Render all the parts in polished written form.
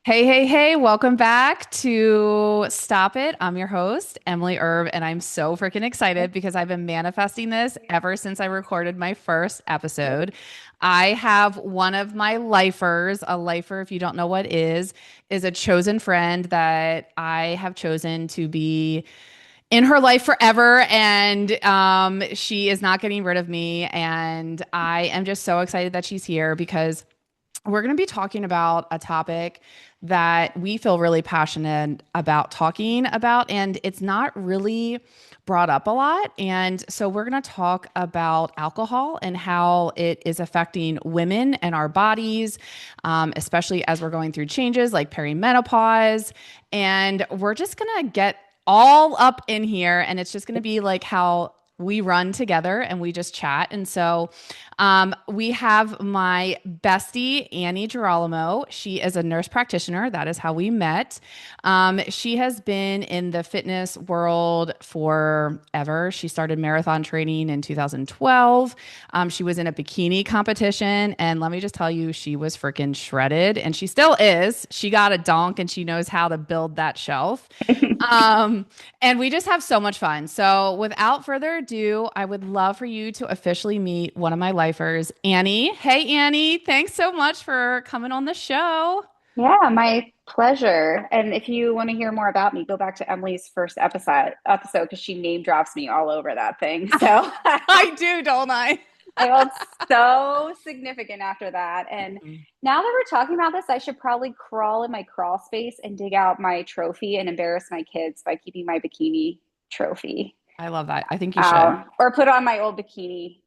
Hey, hey, hey, welcome back to Stop It. I'm your host, Emily Erb, and I'm so freaking excited because I've been manifesting this ever since I recorded my first episode. I have one of my lifers, a lifer, if you don't know what is a chosen friend that I have chosen to be in her life forever. And she is not getting rid of me. And I am just so excited that she's here because we're going to be talking about a topic that we feel really passionate about talking about, and it's not really brought up a lot. And so, we're going to talk about alcohol and how it is affecting women and our bodies, especially as we're going through changes like perimenopause. And we're just going to get all up in here, and it's just going to be like how we run together and we just chat. And so we have my bestie, Annie Girolamo. She is a nurse practitioner. That is how we met. She has been in the fitness world forever. She started marathon training in 2012. She was in a bikini competition. And let me just tell you, she was freaking shredded. And she still is. She got a donk and she knows how to build that shelf. Um, and we just have so much fun. So, without further ado, I would love for you to officially meet one of my lifers, Annie. Hey, Annie. Thanks so much for coming on the show. Yeah, my pleasure. And if you want to hear more about me, go back to Emily's first episode because she name drops me all over that thing. So I do, don't I? I felt so significant after that. And Mhm. now that we're talking about this, I should probably crawl in my crawl space and dig out my trophy and embarrass my kids by keeping my bikini trophy I love that. I think you should. or put on my old bikini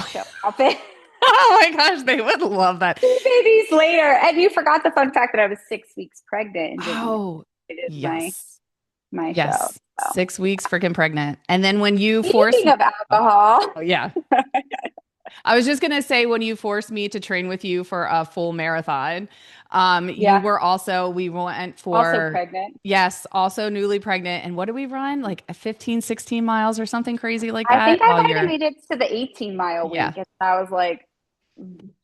show outfit. Oh my gosh, they would love that. 2 babies later. And you forgot the fun fact that I was 6 weeks pregnant and didn't Oh, it is yes. my show. Yes. So 6 weeks freaking pregnant. And then when you forced speaking me, of alcohol, oh, yeah. I was just gonna say when you forced me to train with you for a full marathon, you yeah, were also we went also for pregnant. yes, also newly pregnant. And what did we run? Like a 15, 16 miles or something crazy like I think that I while might have you're made it to the 18-mile yeah. week. And I was like,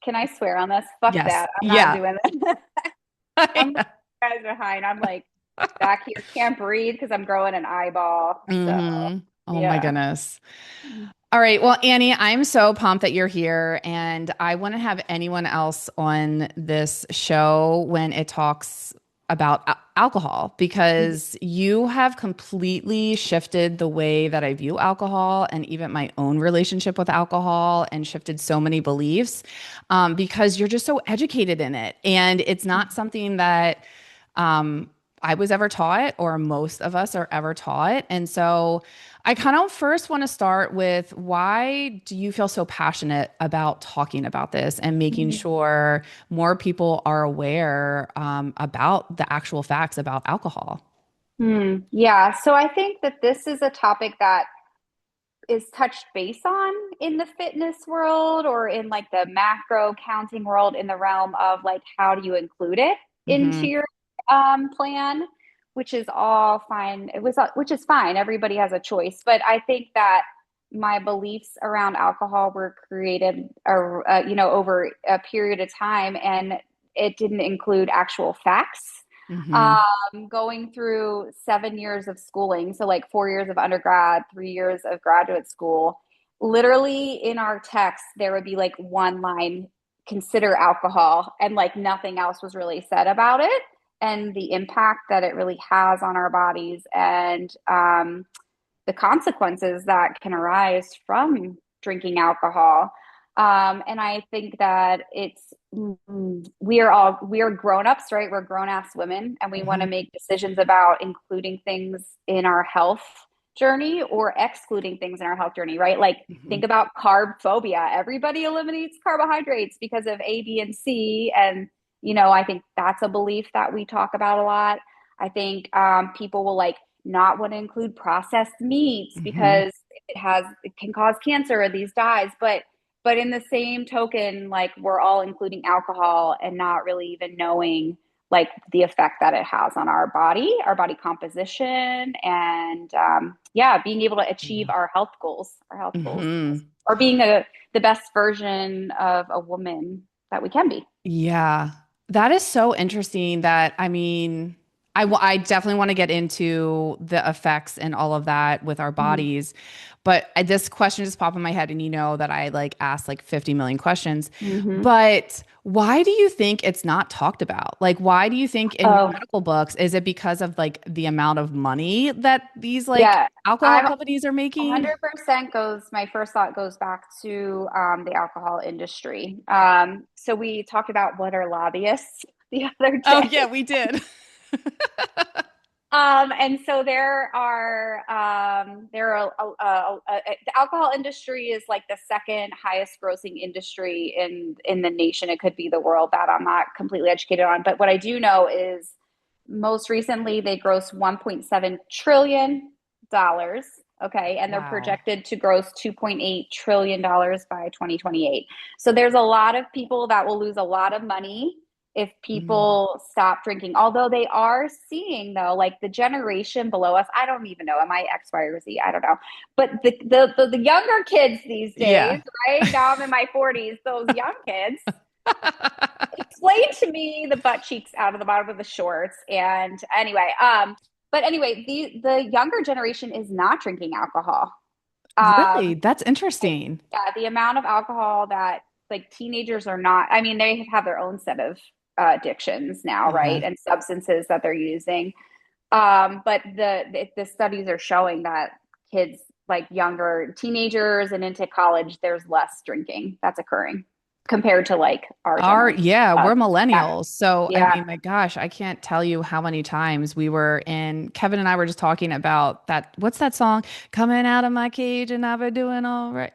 can I swear on this? Fuck Yes. that. I'm not Yeah. doing this. I'm leaving you guys behind. I'm like back here, can't breathe because I'm growing an eyeball. So, Oh my yeah. goodness. All right. Well, Annie, I'm so pumped that you're here, and I want to have anyone else on this show when it talks about alcohol because you have completely shifted the way that I view alcohol and even my own relationship with alcohol and shifted so many beliefs because you're just so educated in it. And it's not something that I was ever taught or most of us are ever taught. And so I kind of first want to start with why do you feel so passionate about talking about this and making sure more people are aware about the actual facts about alcohol? Yeah. So I think that this is a topic that is touched base on in the fitness world or in like the macro counting world in the realm of like how do you include it into Hmm. your plan, which is all fine. Which is fine. Everybody has a choice, but I think that my beliefs around alcohol were created, over a period of time, and it didn't include actual facts. Hmm. Going through 7 years of schooling, so like 4 years of undergrad, 3 years of graduate school, literally in our text, there would be like one line, consider alcohol, and like nothing else was really said about it and the impact that it really has on our bodies and the consequences that can arise from drinking alcohol. And I think that we are grown-ups, right? We're grown-ass women and we want to Hmm. make decisions about including things in our health journey or excluding things in our health journey, right? Like Hmm. think about carb phobia. Everybody eliminates carbohydrates because of A, B, and C. And, I think that's a belief that we talk about a lot. I think people will like not want to include processed meats Hmm. because it can cause cancer or these dyes. But in the same token, like we're all including alcohol and not really even knowing like the effect that it has on our body composition, and yeah, being able to achieve Yeah. our health goals, Hmm. or being the best version of a woman that we can be. Yeah. That is so interesting that, I mean, I definitely want to get into the effects and all of that with our Mhm. bodies. But this question just popped in my head, and you know that I like asked like 50 million questions. Mhm. But why do you think it's not talked about? Like, why do you think in your Oh, medical books, is it because of like the amount of money that these like yeah. alcohol I'm companies are making? 100% my first thought goes back to the alcohol industry. So we talked about what are lobbyists the other Oh, yeah, day. we did. And so the alcohol industry is like the second highest grossing industry in the nation. It could be the world, that I'm not completely educated on. But what I do know is most recently they grossed $1.7 trillion. Okay. And they're Wow. projected to gross $2.8 trillion by 2028. So there's a lot of people that will lose a lot of money if Mm. people stop drinking. Although they are seeing, though, like the generation below us, I don't even know. Am I X, Y, or Z? I don't know. But the younger kids these days, Yeah. right? Now I'm in my 40s, those young kids explain to me the butt cheeks out of the bottom of the shorts. And anyway, but anyway, the younger generation is not drinking alcohol. Really? Um, That's interesting. yeah, the amount of alcohol that like teenagers are not, I mean, they have their own set of addictions now, Yeah. right? And substances that they're using. But the studies are showing that kids, like younger teenagers and into college, there's less drinking that's occurring compared to like our generation. Yeah, we're Yeah. millennials. So, I Yeah. mean, my gosh, I can't tell you how many times we were in, Kevin and I were just talking about that. What's that song? Coming out of my cage and I've been doing all right.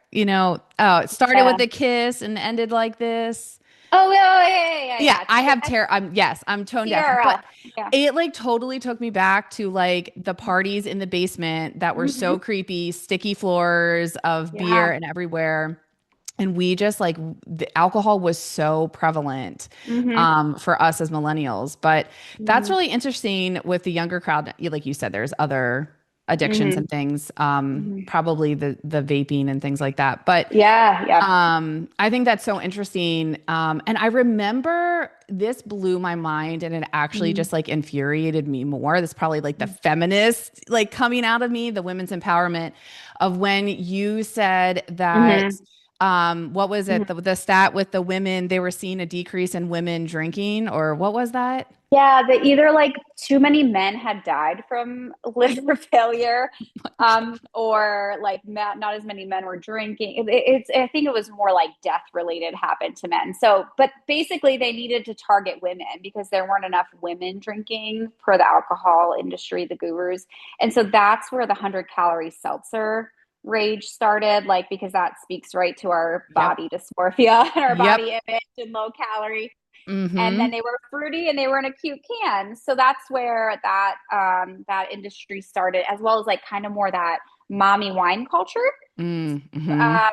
Oh, it started Yeah. with a kiss and ended like this. Oh, yeah, yeah, yeah, Yeah, yeah. I have Yeah. I'm tone deaf, but TRL. Yeah. it like totally took me back to like the parties in the basement that were Hmm. so creepy, sticky floors of beer Yeah. and everywhere. And we just like the alcohol was so prevalent Hmm. for us as millennials. But that's Hmm. really interesting with the younger crowd. Like you said, there's other addictions Hmm. and things, Hmm. probably the vaping and things like that. But Yeah. Yeah. I think that's so interesting. And I remember this blew my mind and it actually Hmm. just like infuriated me more. That's probably like the feminist like coming out of me, the women's empowerment of when you said that Hmm. what was it? The stat with the women, they were seeing a decrease in women drinking, or what was that? Yeah, that either like too many men had died from liver failure, or like not as many men were drinking. It's I think it was more like death related happened to men. So, but basically they needed to target women because there weren't enough women drinking per the alcohol industry, the gurus, and so that's where the 100 calorie seltzer rage started. Like because that speaks right to our Yep. body dysmorphia and our Yep. body image and low calorie, and then Mm-hmm. they were fruity and they were in a cute can. So that's where that industry started, as well as like kind of more that mommy wine culture. Mm-hmm. Uh,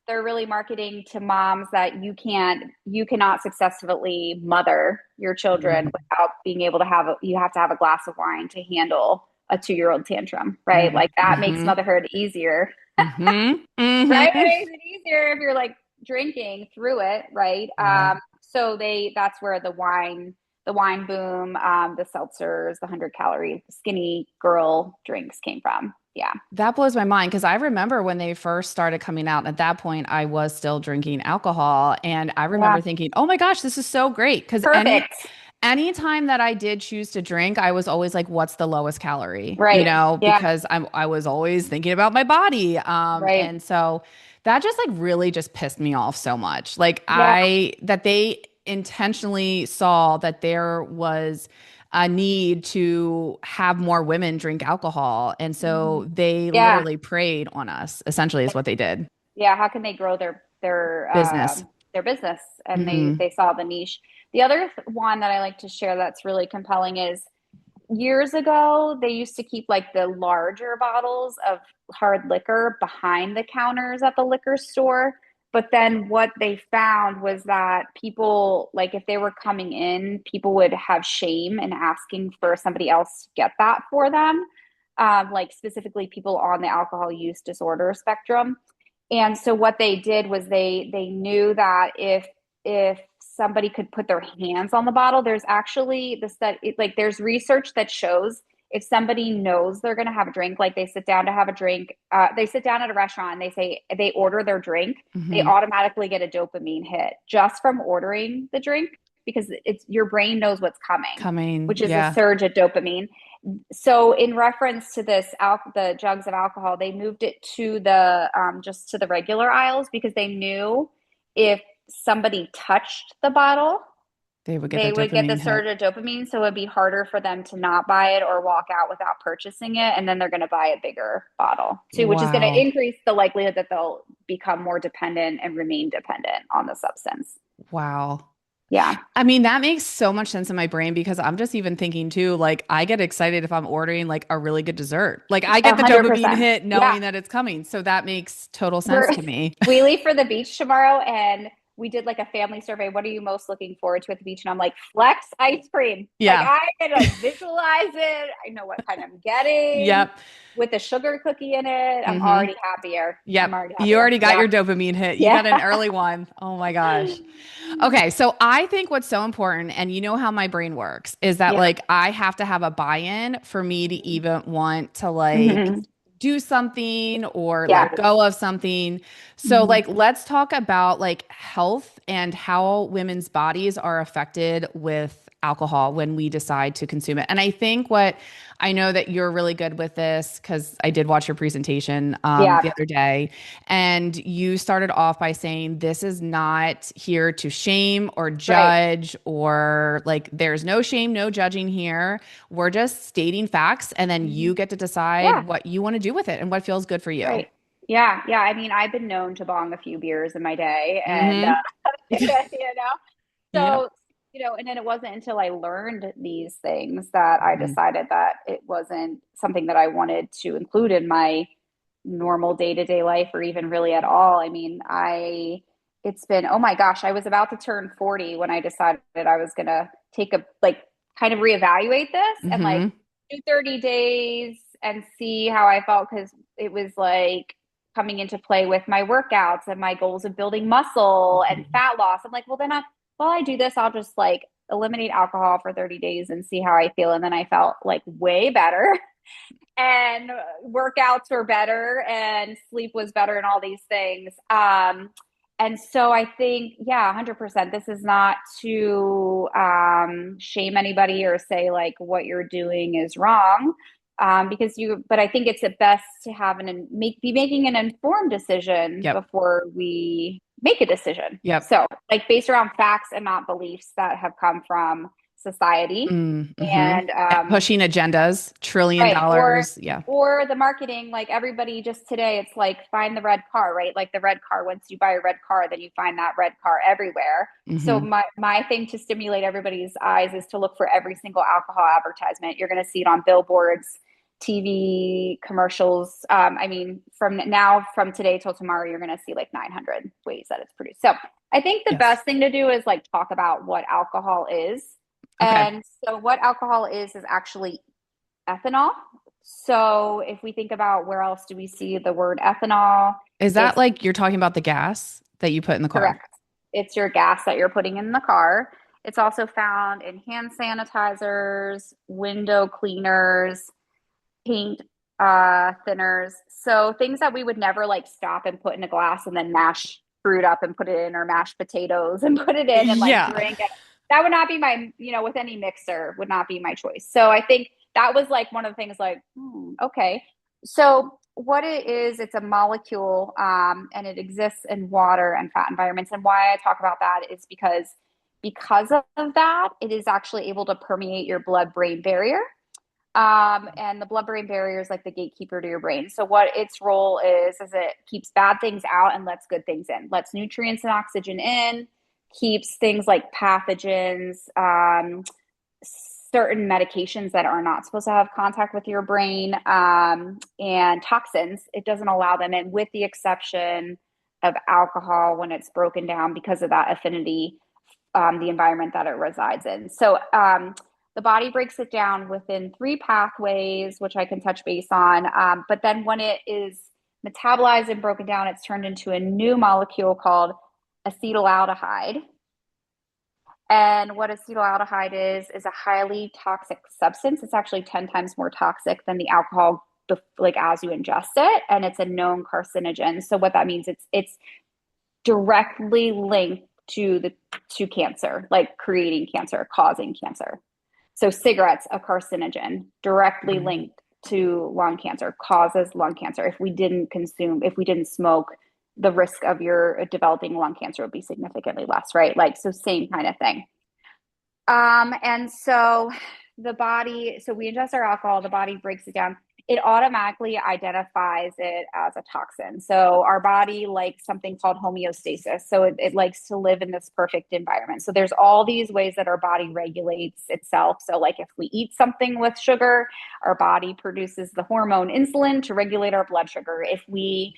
they're really marketing to moms that you cannot successfully mother your children without being able to you have to have a glass of wine to handle a 2-year-old tantrum, right? Like that makes Mm-hmm. motherhood easier, Mm-hmm. right? It Mm-hmm. makes it easier if you're like drinking through it, right? Yeah. So that's where the wine boom, the seltzers, the 100 calorie skinny girl drinks came from. Yeah. That blows my mind because I remember when they first started coming out. At that point, I was still drinking alcohol, and I remember Yeah. thinking, "Oh my gosh, this is so great!" Because Perfect. anytime that I did choose to drink, I was always like, "What's the lowest calorie?" Right. Yeah. Because I was always thinking about my body, Right. and so that just like really just pissed me off so much. Like Yeah. I that they intentionally saw that there was a need to have more women drink alcohol. And so Mhm. they Yeah. literally preyed on us, essentially, is what they did. Yeah. How can they grow Business. their business? And Hmm. they saw the niche. The other one that I like to share that's really compelling is years ago, they used to keep like the larger bottles of hard liquor behind the counters at the liquor store. But then what they found was that people, like if they were coming in, people would have shame in asking for somebody else to get that for them, like specifically people on the alcohol use disorder spectrum. And so what they did was they knew that if somebody could put their hands on the bottle. There's actually this that like there's research that shows if somebody knows they're going to have a drink, like they sit down to have a drink, they sit down at a restaurant and they say they order their drink, they Hmm. automatically get a dopamine hit just from ordering the drink because it's your brain knows what's coming, Coming. which is a Yeah. surge of dopamine. So in reference to this, the jugs of alcohol, they moved it to the just to the regular aisles because they knew if somebody touched the bottle, They would get they that would get the dopamine hit. surge of dopamine. So it'd be harder for them to not buy it or walk out without purchasing it. And then they're going to buy a bigger bottle too, which is going to Wow. increase the likelihood that they'll become more dependent and remain dependent on the substance. Wow. Yeah, I mean, that makes so much sense in my brain because I'm just even thinking too, like I get excited if I'm ordering like a really good dessert. Like I a get the hundred dopamine percent. hit Yeah. knowing that it's coming. So that makes total sense We're to me. we leave for the beach tomorrow and we did like a family survey. What are you most looking forward to at the beach? And I'm like, flex ice cream. Like Yeah. I can like visualize it. I know what kind I'm getting Yep. with a sugar cookie in it. I'm Hmm. already happier. I'm Yep. already You happier. already got Yeah. your dopamine hit. You got Yeah. an early one. Oh my gosh. Okay, so I think what's so important, and you know how my brain works, is that Yep. like I have to have a buy-in for me to even want to like Hmm. do something or Yeah. let go of something. So Hmm. like let's talk about like health and how women's bodies are affected with alcohol when we decide to consume it. And I think what I know that you're really good with this because I did watch your presentation the Yeah. other day, and you started off by saying this is not here to shame or Right. judge or like there's no shame, no judging here. We're just stating facts, and then Hmm. you get to decide Yeah. what you want to do with it and what feels good for you. Right. Yeah. Yeah. I mean, I've been known to bong a few beers in my day and, Mm-hmm. Yep. so, and then it wasn't until I learned these things that I Mhm. decided that it wasn't something that I wanted to include in my normal day-to-day life or even really at all. I mean, it's been, oh my gosh, I was about to turn 40 when I decided I was going to take a, like, kind of reevaluate this and like Mm-hmm. do 30 days and see how I felt because it was like coming into play with my workouts and my goals of building muscle and Mm-hmm. fat loss. I'm like, well, then while I do this, I'll just like eliminate alcohol for 30 days and see how I feel. And then I felt like way better and workouts were better and sleep was better and all these things. And so I think, yeah, 100%. This is not to shame anybody or say like what you're doing is wrong. But I think it's at best to have be making an informed decision Yep. before we make a decision. Yep. So, like based around facts and not beliefs that have come from society. Mm-hmm. And Pushing agendas, trillion right. dollars. Yeah. Or the marketing, like everybody just today, it's like find the red car, right? Like the red car. Once you buy a red car, then you find that red car everywhere. So Mm-hmm. my thing to stimulate everybody's eyes is to look for every single alcohol advertisement. You're going to see it on billboards, TV commercials. I mean, from today till tomorrow, you're going to see like 900 ways that it's produced. So I think the Yes. best thing to do is like talk about what alcohol is. Okay. And so what alcohol is actually ethanol. So if we think about where else do we see the word ethanol, Is that it's like you're talking about the gas that you put in the car? correct. It's your gas that you're putting in the car. It's also found in hand sanitizers, window cleaners, paint thinners. So things that we would never like stop and put in a glass and then mash fruit up and put it in, or mash potatoes and put it in and like Yeah. drink it. That would not be my, with any mixer would not be my choice. So I think that was like one of the things like, okay. So what it is, it's a molecule and it exists in water and fat environments. And why I talk about that is because of that, it is actually able to permeate your blood-brain barrier. And the blood-brain barrier is like the gatekeeper to your brain. So what its role is it keeps bad things out and lets good things in, lets nutrients and oxygen in, keeps things like pathogens, certain medications that are not supposed to have contact with your brain, and toxins. It doesn't allow them in, with the exception of alcohol when it's broken down because of that affinity, the environment that it resides in. So the body breaks it down within three pathways, which I can touch base on. But then when it is metabolized and broken down, it's turned into a new molecule called acetaldehyde. And what acetaldehyde is a highly toxic substance. It's actually 10 times more toxic than the alcohol, like as you ingest it, and it's a known carcinogen. So what that means, it's directly linked to cancer, like creating cancer, causing cancer. So cigarettes, a carcinogen, directly Mhm. linked to lung cancer, causes lung cancer. If we didn't smoke, the risk of your developing lung cancer would be significantly less, right? Like, so same kind of thing. And so so we ingest our alcohol, the body breaks it down. It automatically identifies it as a toxin. So our body likes something called homeostasis. So it likes to live in this perfect environment. So there's all these ways that our body regulates itself. So like if we eat something with sugar, our body produces the hormone insulin to regulate our blood sugar. If we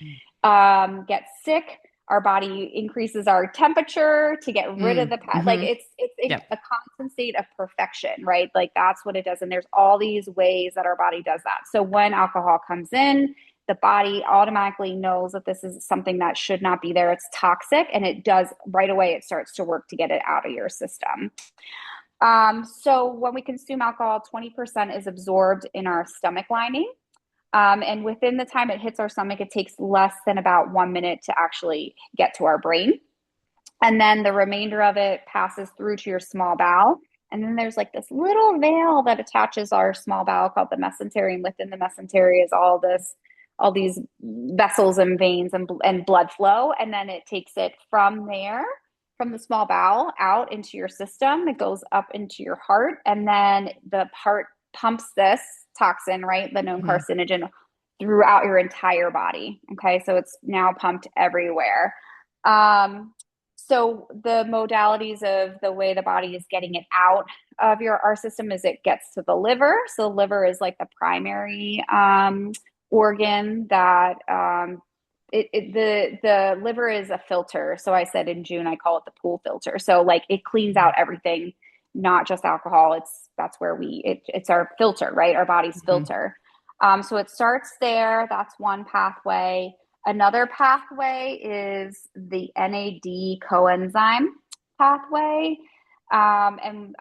get sick, our body increases our temperature to get rid of Mm. the like Mhm. it's Yep. a constant state of perfection, right? Like that's what it does, and there's all these ways that our body does that. So when alcohol comes in, the body automatically knows that this is something that should not be there. It's toxic, and it does right away. It starts to work to get it out of your system. So when we consume alcohol, 20% is absorbed in our stomach lining. And within the time it hits our stomach, it takes less than about 1 minute to actually get to our brain. And then the remainder of it passes through to your small bowel. And then there's like this little veil that attaches our small bowel called the mesentery. And within the mesentery is all these vessels and veins and blood flow. And then it takes it from there, from the small bowel out into your system. It goes up into your heart. And then the heart pumps this toxin, right? The known Mhm. carcinogen throughout your entire body. Okay. So it's now pumped everywhere. Um, so the modalities of the way the body is getting it out of our system is it gets to the liver. So the liver is like the primary organ that the liver is a filter. So I said in June I call it the pool filter. So like it cleans out everything, not just alcohol. That's where it's our filter, right? Our body's Mhm. filter. So it starts there. That's one pathway. Another pathway is the NAD coenzyme pathway. And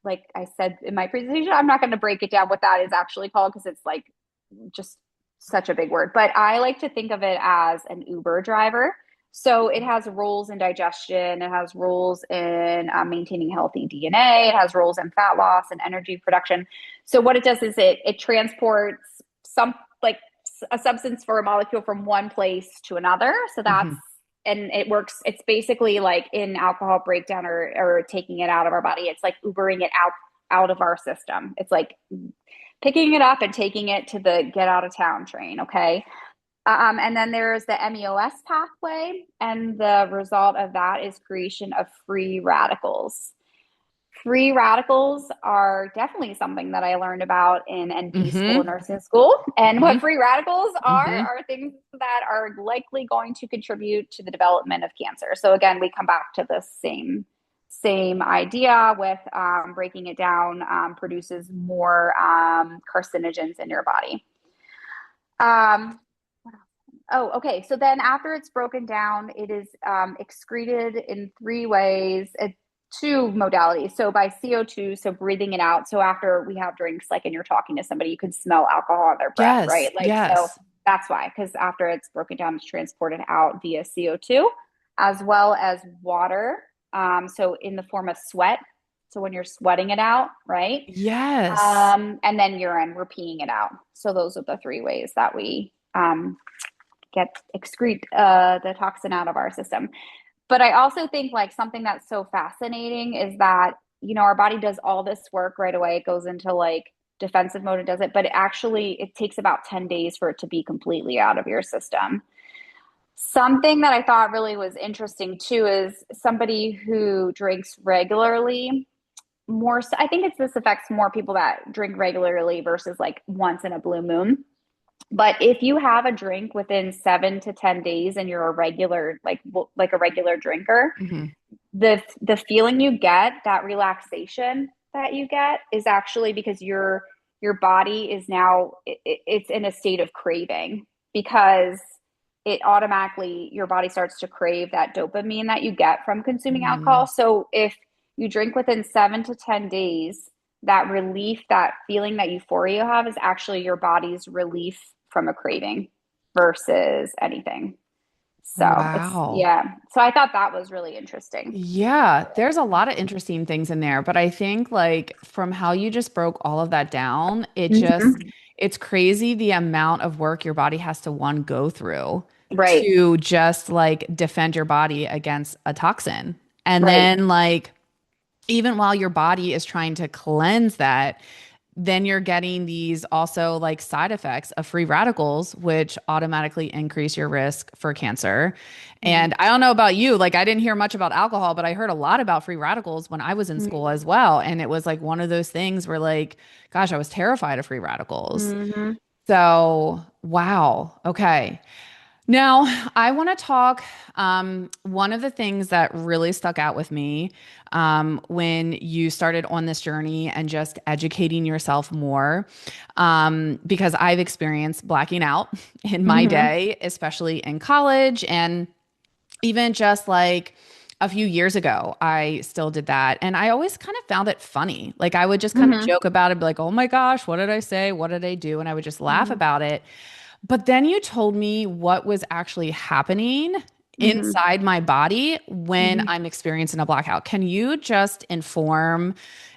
like I said in my presentation, I'm not going to break it down what that is actually called because it's like just such a big word. But I like to think of it as an Uber driver. So it has roles in digestion, it has roles in maintaining healthy DNA, it has roles in fat loss and energy production. So what it does is it transports some like a substance for a molecule from one place to another. So that's Mhm. and it works. It's basically like in alcohol breakdown or taking it out of our body. It's like Ubering it out of our system. It's like picking it up and taking it to the get out of town train. Okay. And then there's the MEOS pathway, and the result of that is creation of free radicals. Free radicals are definitely something that I learned about in NP school, Mhm. nursing school. And what Mhm. free radicals Mhm. are things that are likely going to contribute to the development of cancer. So again, we come back to the same idea with breaking it down produces more carcinogens in your body. Um, Oh, okay. So then after it's broken down, it is excreted in three ways, two modalities. So by CO2, so breathing it out. So after we have drinks, like, and you're talking to somebody, you can smell alcohol on their breath, Yes. right? Like, so Yes. that's why, because after it's broken down, it's transported out via CO2, as well as water. So in the form of sweat. So when you're sweating it out, right? Yes. And then urine, we're peeing it out. So those are the three ways that we get excrete the toxin out of our system. But I also think like something that's so fascinating is that our body does all this work right away. It goes into like defensive mode and does it, but it takes about 10 days for it to be completely out of your system. Something that I thought really was interesting too is somebody who drinks regularly more so, I think this affects more people that drink regularly versus like once in a blue moon. But if you have a drink within 7 to 10 days and you're a regular, like a regular drinker, Mhm. the feeling you get, that relaxation that you get, is actually because your body is now it's in a state of craving because it automatically your body starts to crave that dopamine that you get from consuming alcohol. Mm. So if you drink within 7 to 10 days, that relief, that feeling, that euphoria you have is actually your body's relief from a craving versus anything. So it's, Wow. yeah. So I thought that was really interesting. Yeah, there's a lot of interesting things in there, but I think like from how you just broke all of that down, Mhm. it's crazy the amount of work your body has to one go through Right, to just like defend your body against a toxin. And right. then like even while your body is trying to cleanse that, then you're getting these also like side effects of free radicals, which automatically increase your risk for cancer. And I don't know about you, like I didn't hear much about alcohol, but I heard a lot about free radicals when I was in school as well. And it was like one of those things where like, gosh, I was terrified of free radicals. Mm-hmm. So, wow. Okay. Now, I want to talk. One of the things that really stuck out with me when you started on this journey and just educating yourself more, because I've experienced blacking out in my Hmm. day, especially in college, and even just like a few years ago, I still did that. And I always kind of found it funny. Like I would just kind of Hmm. joke about it, be like, oh my gosh, what did I say? What did I do? And I would just laugh Hmm. about it. But then you told me what was actually happening Hmm. inside my body when Hmm. I'm experiencing a blackout. Can you just inform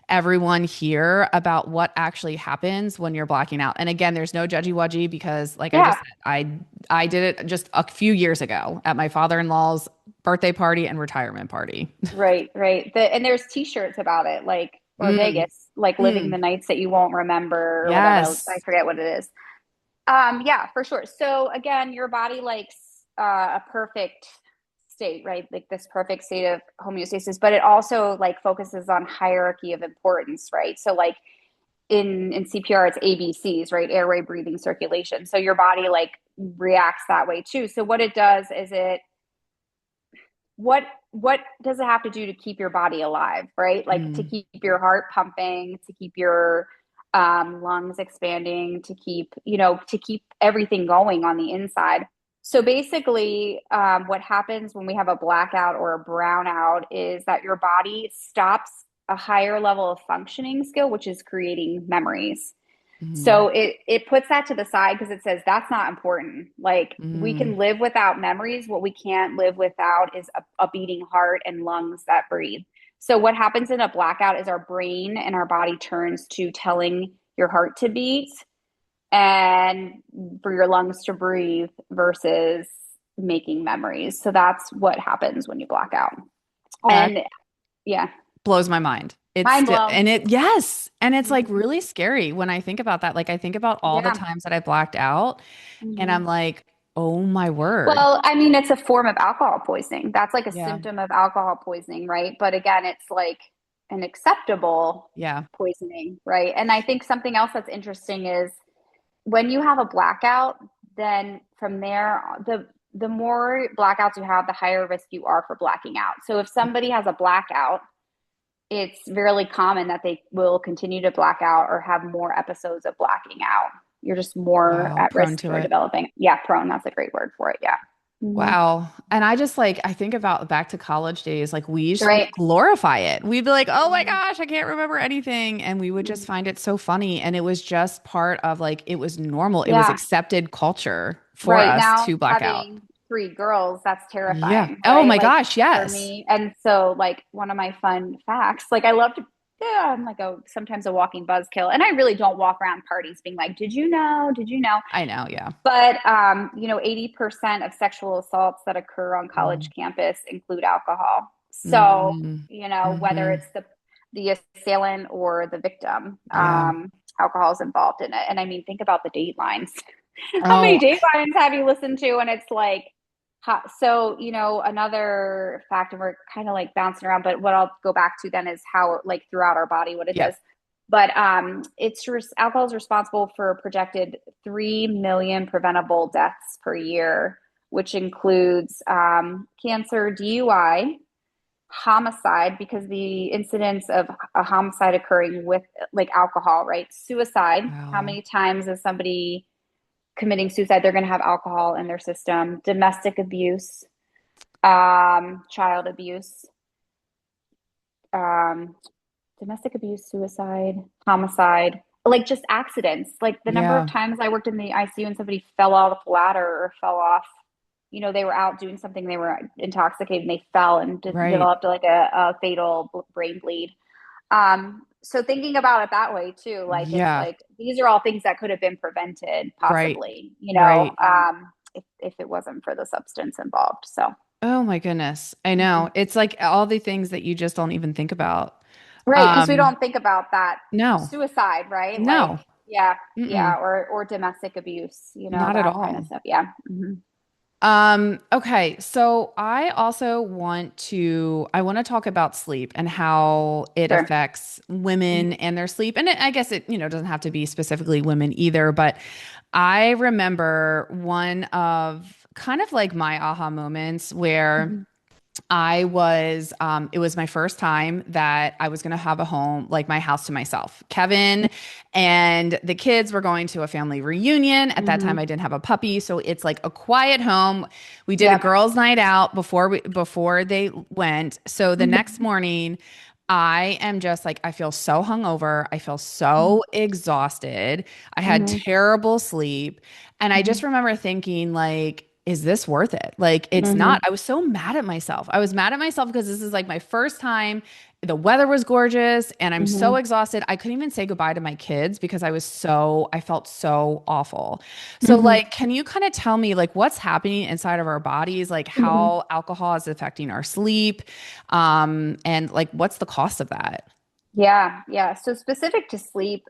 everyone here about what actually happens when you're blacking out? And again, there's no judgy wudgy because like I just Yeah, said, I did it just a few years ago at my father-in-law's birthday party and retirement party. right, right. And there's t-shirts about it, like, or Mm, Vegas, like living mm, the nights that you won't remember or whatever. I yes. forget what it is. Yeah, for sure. So again, your body likes a perfect state, right? Like this perfect state of homeostasis, but it also like focuses on hierarchy of importance, right? So like in CPR, it's ABCs, right? Airway, breathing, circulation. So your body like reacts that way too. So what it does is what does it have to do to keep your body alive, right? Like to Mm, keep your heart pumping, to keep your lungs expanding, to keep everything going on the inside. So basically, what happens when we have a blackout or a brownout is that your body stops a higher level of functioning skill, which is creating memories. mm, So it puts that to the side because it says that's not important. Like we mm, can live without memories. What we can't live without is a beating heart and lungs that breathe. So what happens in a blackout is our brain and our body turns to telling your heart to beat and for your lungs to breathe versus making memories. So that's what happens when you black out. that And yeah, blows my mind. It's mind still, blown. and it, yes. And it's like Mhm. really scary when I think about that. Like I think about all the Yeah. times that I blacked out and Mhm. I'm like, oh my word. Well, I mean, it's a form of alcohol poisoning. That's like a Yeah. symptom of alcohol poisoning, right? But again, it's like an acceptable Yeah. poisoning, right? And I think something else that's interesting is when you have a blackout, then from there, the more blackouts you have, the higher risk you are for blacking out. So if somebody has a blackout, it's really common that they will continue to black out or have more episodes of blacking out. You're just more Wow. at Prone risk to for it. developing. Yeah, prone. That's a great word for it. Yeah. Mhm. Wow. And I just like, I think about back to college days, like we used to Right. glorify it. We'd be like, oh my Mhm. gosh, I can't remember anything. And we would just find it so funny. And it was just part of like, it was normal. It was Yeah. accepted culture for Right. us Now, to black out. having three girls, that's Yeah. terrifying, Oh right? my Like gosh. for Yes. me. And so, like, one of my fun facts, like, I love to, yeah, I'm like sometimes a walking buzzkill. And I really don't walk around parties being like, did you know? Did you know? I know. Yeah. But, 80% of sexual assaults that occur on college Mm, campus include alcohol. So, mm, whether hmm. it's the assailant or the victim, Yeah. alcohol is involved in it. And I mean, think about the datelines. How many Oh, datelines have you listened to? And it's like, so, another fact, and we're kind of like bouncing around, but what I'll go back to then is how, like, throughout our body, what it yeah. does. But alcohol is responsible for a projected 3 million preventable deaths per year, which includes cancer, DUI, homicide, because the incidence of a homicide occurring with like alcohol, right? Suicide. How Wow. many times is somebody committing suicide? They're going to have alcohol in their system. Domestic abuse, child abuse, um, domestic abuse, suicide, homicide, like just accidents. Like the number of Yeah. times I worked in the ICU and somebody fell out of the ladder or fell off, they were out doing something, they were intoxicated and they fell and Right. developed like a fatal brain bleed. So thinking about it that way too, like it's Yeah. like these are all things that could have been prevented Right. possibly, Right. if it wasn't for the substance involved. So, Oh my goodness. I know. mhm. It's like all the things that you just don't even think about. Right, because we Um, don't think about that no. suicide, right? Like, No. yeah, Mm-mm. yeah, or domestic abuse, Not at that kind of all. stuff. Yeah. Hmm. Okay, so I want to talk about sleep and how it Sure. affects women Hmm. and their sleep. And I guess it, doesn't have to be specifically women either, but I remember one of kind of like my aha moments where Hmm. it was my first time that I was going to have a home, like my house to myself. Kevin and the kids were going to a family reunion. At that time, Hmm. I didn't have a puppy. So it's like a quiet home. We did a Yep. girls' night out before they went. So the Hmm. next morning, I am just like, I feel so hungover. I feel Hmm. so exhausted. I had Hmm. terrible sleep. And I just Hmm. remember thinking, like, is this worth it? Like, it's not. Hmm. I was so mad at myself. I was mad at myself because this is like my first time. The weather was gorgeous and I'm so Hmm. exhausted. I couldn't even say goodbye to my kids because I felt so awful. So, Hmm. like, can you kind of tell me, like, what's happening inside of our bodies, like, Hmm. how alcohol is affecting our sleep? And like, what's the cost of that? Yeah, yeah. So specific to sleep,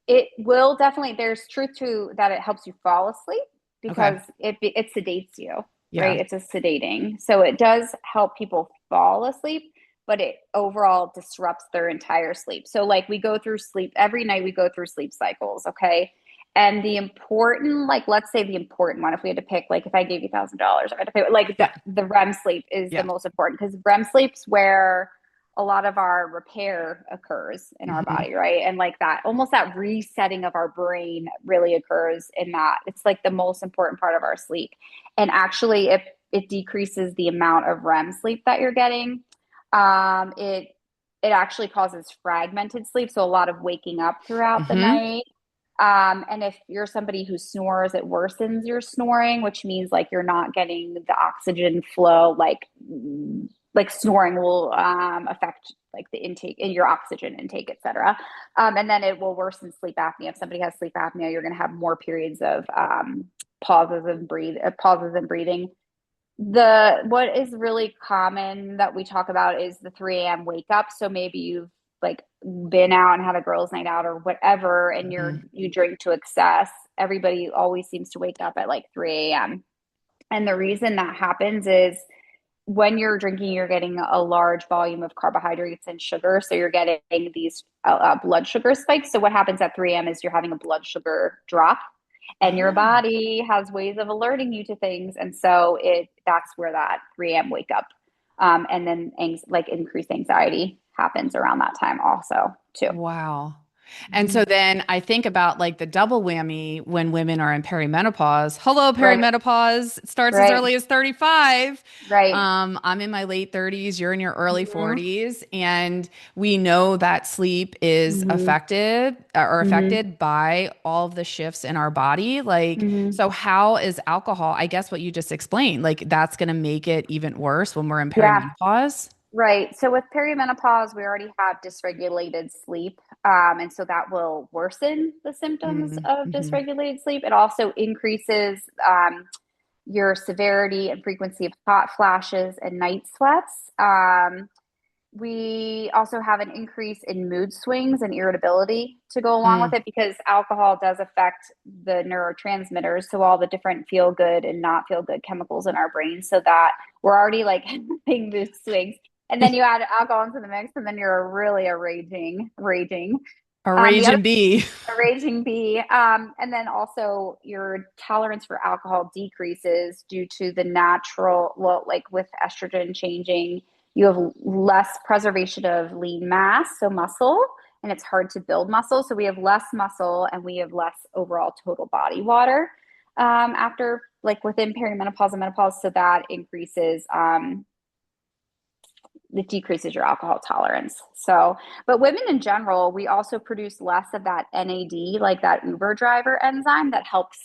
it will definitely, there's truth to that it helps you fall asleep Okay. because it sedates you, Yeah. right? It's a sedating. So it does help people fall asleep, but it overall disrupts their entire sleep. So like we go through sleep every night, we go through sleep cycles, okay? And the important, like let's say the important one, if we had to pick, like if I gave you $1,000, I had to pick like Yeah. the REM sleep is the Yeah. most important because REM sleep's where a lot of our repair occurs in our Hmm. body, right? And like that, almost that resetting of our brain really occurs in that. It's like the most important part of our sleep. And actually, if it decreases the amount of REM sleep that you're getting, it actually causes fragmented sleep, so a lot of waking up throughout the Hmm. night. And if you're somebody who snores, it worsens your snoring, which means like you're not getting the oxygen flow, like snoring will affect like the intake in your oxygen intake, etc. And then it will worsen sleep apnea. If somebody has sleep apnea, you're going to have more periods of pauses and breathing. The what is really common that we talk about is the 3 a.m. wake up. So maybe you've like been out and had a girls' night out or whatever, and Hmm. you drink to excess. Everybody always seems to wake up at like 3 a.m. And the reason that happens is when you're drinking, you're getting a large volume of carbohydrates and sugar. So you're getting these blood sugar spikes. So what happens at 3 a.m. is you're having a blood sugar drop and your Oh, body has ways of alerting you to things. And so that's where that 3 a.m. wake up. And then like increased anxiety happens around that time also too. wow. And Mhm. so then I think about like the double whammy when women are in perimenopause. Hello, Right, perimenopause. It starts as right, early as 35. right. I'm in my late 30s, you're in your early Hmm. 40s, and we know that sleep is Hmm. Hmm. affected by all of the shifts in our body. Like, Hmm. so how is alcohol? I guess what you just explained, like that's going to make it even worse when we're in Yeah. perimenopause. Right. So with perimenopause, we already have dysregulated sleep. And so that will worsen the symptoms of Mm-hmm. dysregulated sleep. It also increases your severity and frequency of hot flashes and night sweats. We also have an increase in mood swings and irritability to go along with Mm. it because alcohol does affect the neurotransmitters. So, all the different feel good and not feel good chemicals in our brain, so that we're already like having mood swings. And then you add alcohol into the mix, and then you're really raging. A The rage other and bee. a raging bee. And then also your tolerance for alcohol decreases due to the natural, well, like with estrogen changing, you have less preservation of lean mass, so muscle, and it's hard to build muscle. So we have less muscle and we have less overall total body water after, like within perimenopause and menopause. So that increases it decreases your alcohol tolerance. So, but women in general, we also produce less of that NAD, like that Uber driver enzyme that helps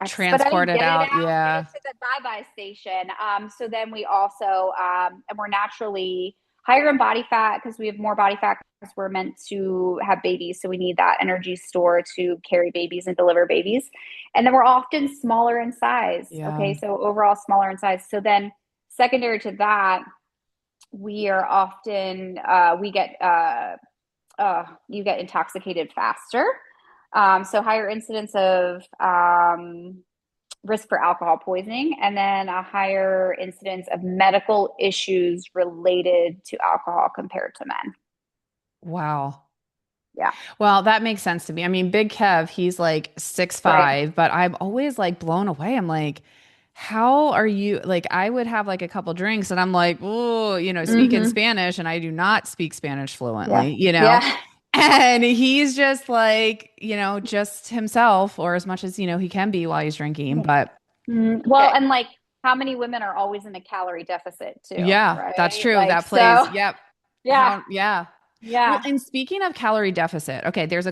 Transport expedite, it out. get Yeah. it to the bye-bye station. So then we also, and we're naturally higher in body fat because we have more body fat because we're meant to have babies. So we need that energy store to carry babies and deliver babies. And then we're often smaller in size. Yeah. Okay. So overall smaller in size. So then secondary to that, we are often, you get intoxicated faster. So higher incidence of risk for alcohol poisoning, and then a higher incidence of medical issues related to alcohol compared to men. Wow. Yeah, Well, that makes sense to me. I mean, Big Kev, he's like six right. five, but I'm always like blown away. I'm like, how are you? Like, I would have like a couple drinks and I'm like, oh, speak in Mm-hmm. Spanish, and I do not speak Spanish Yeah, fluently. yeah. And he's just like, just himself, or as much as, he can be while he's drinking. But Well, okay. and like, how many women are always in a calorie deficit too, Yeah, that's right? true. Like, That plays. so Yep. yeah, Yeah. Well, yeah. and speaking of calorie deficit, okay, there's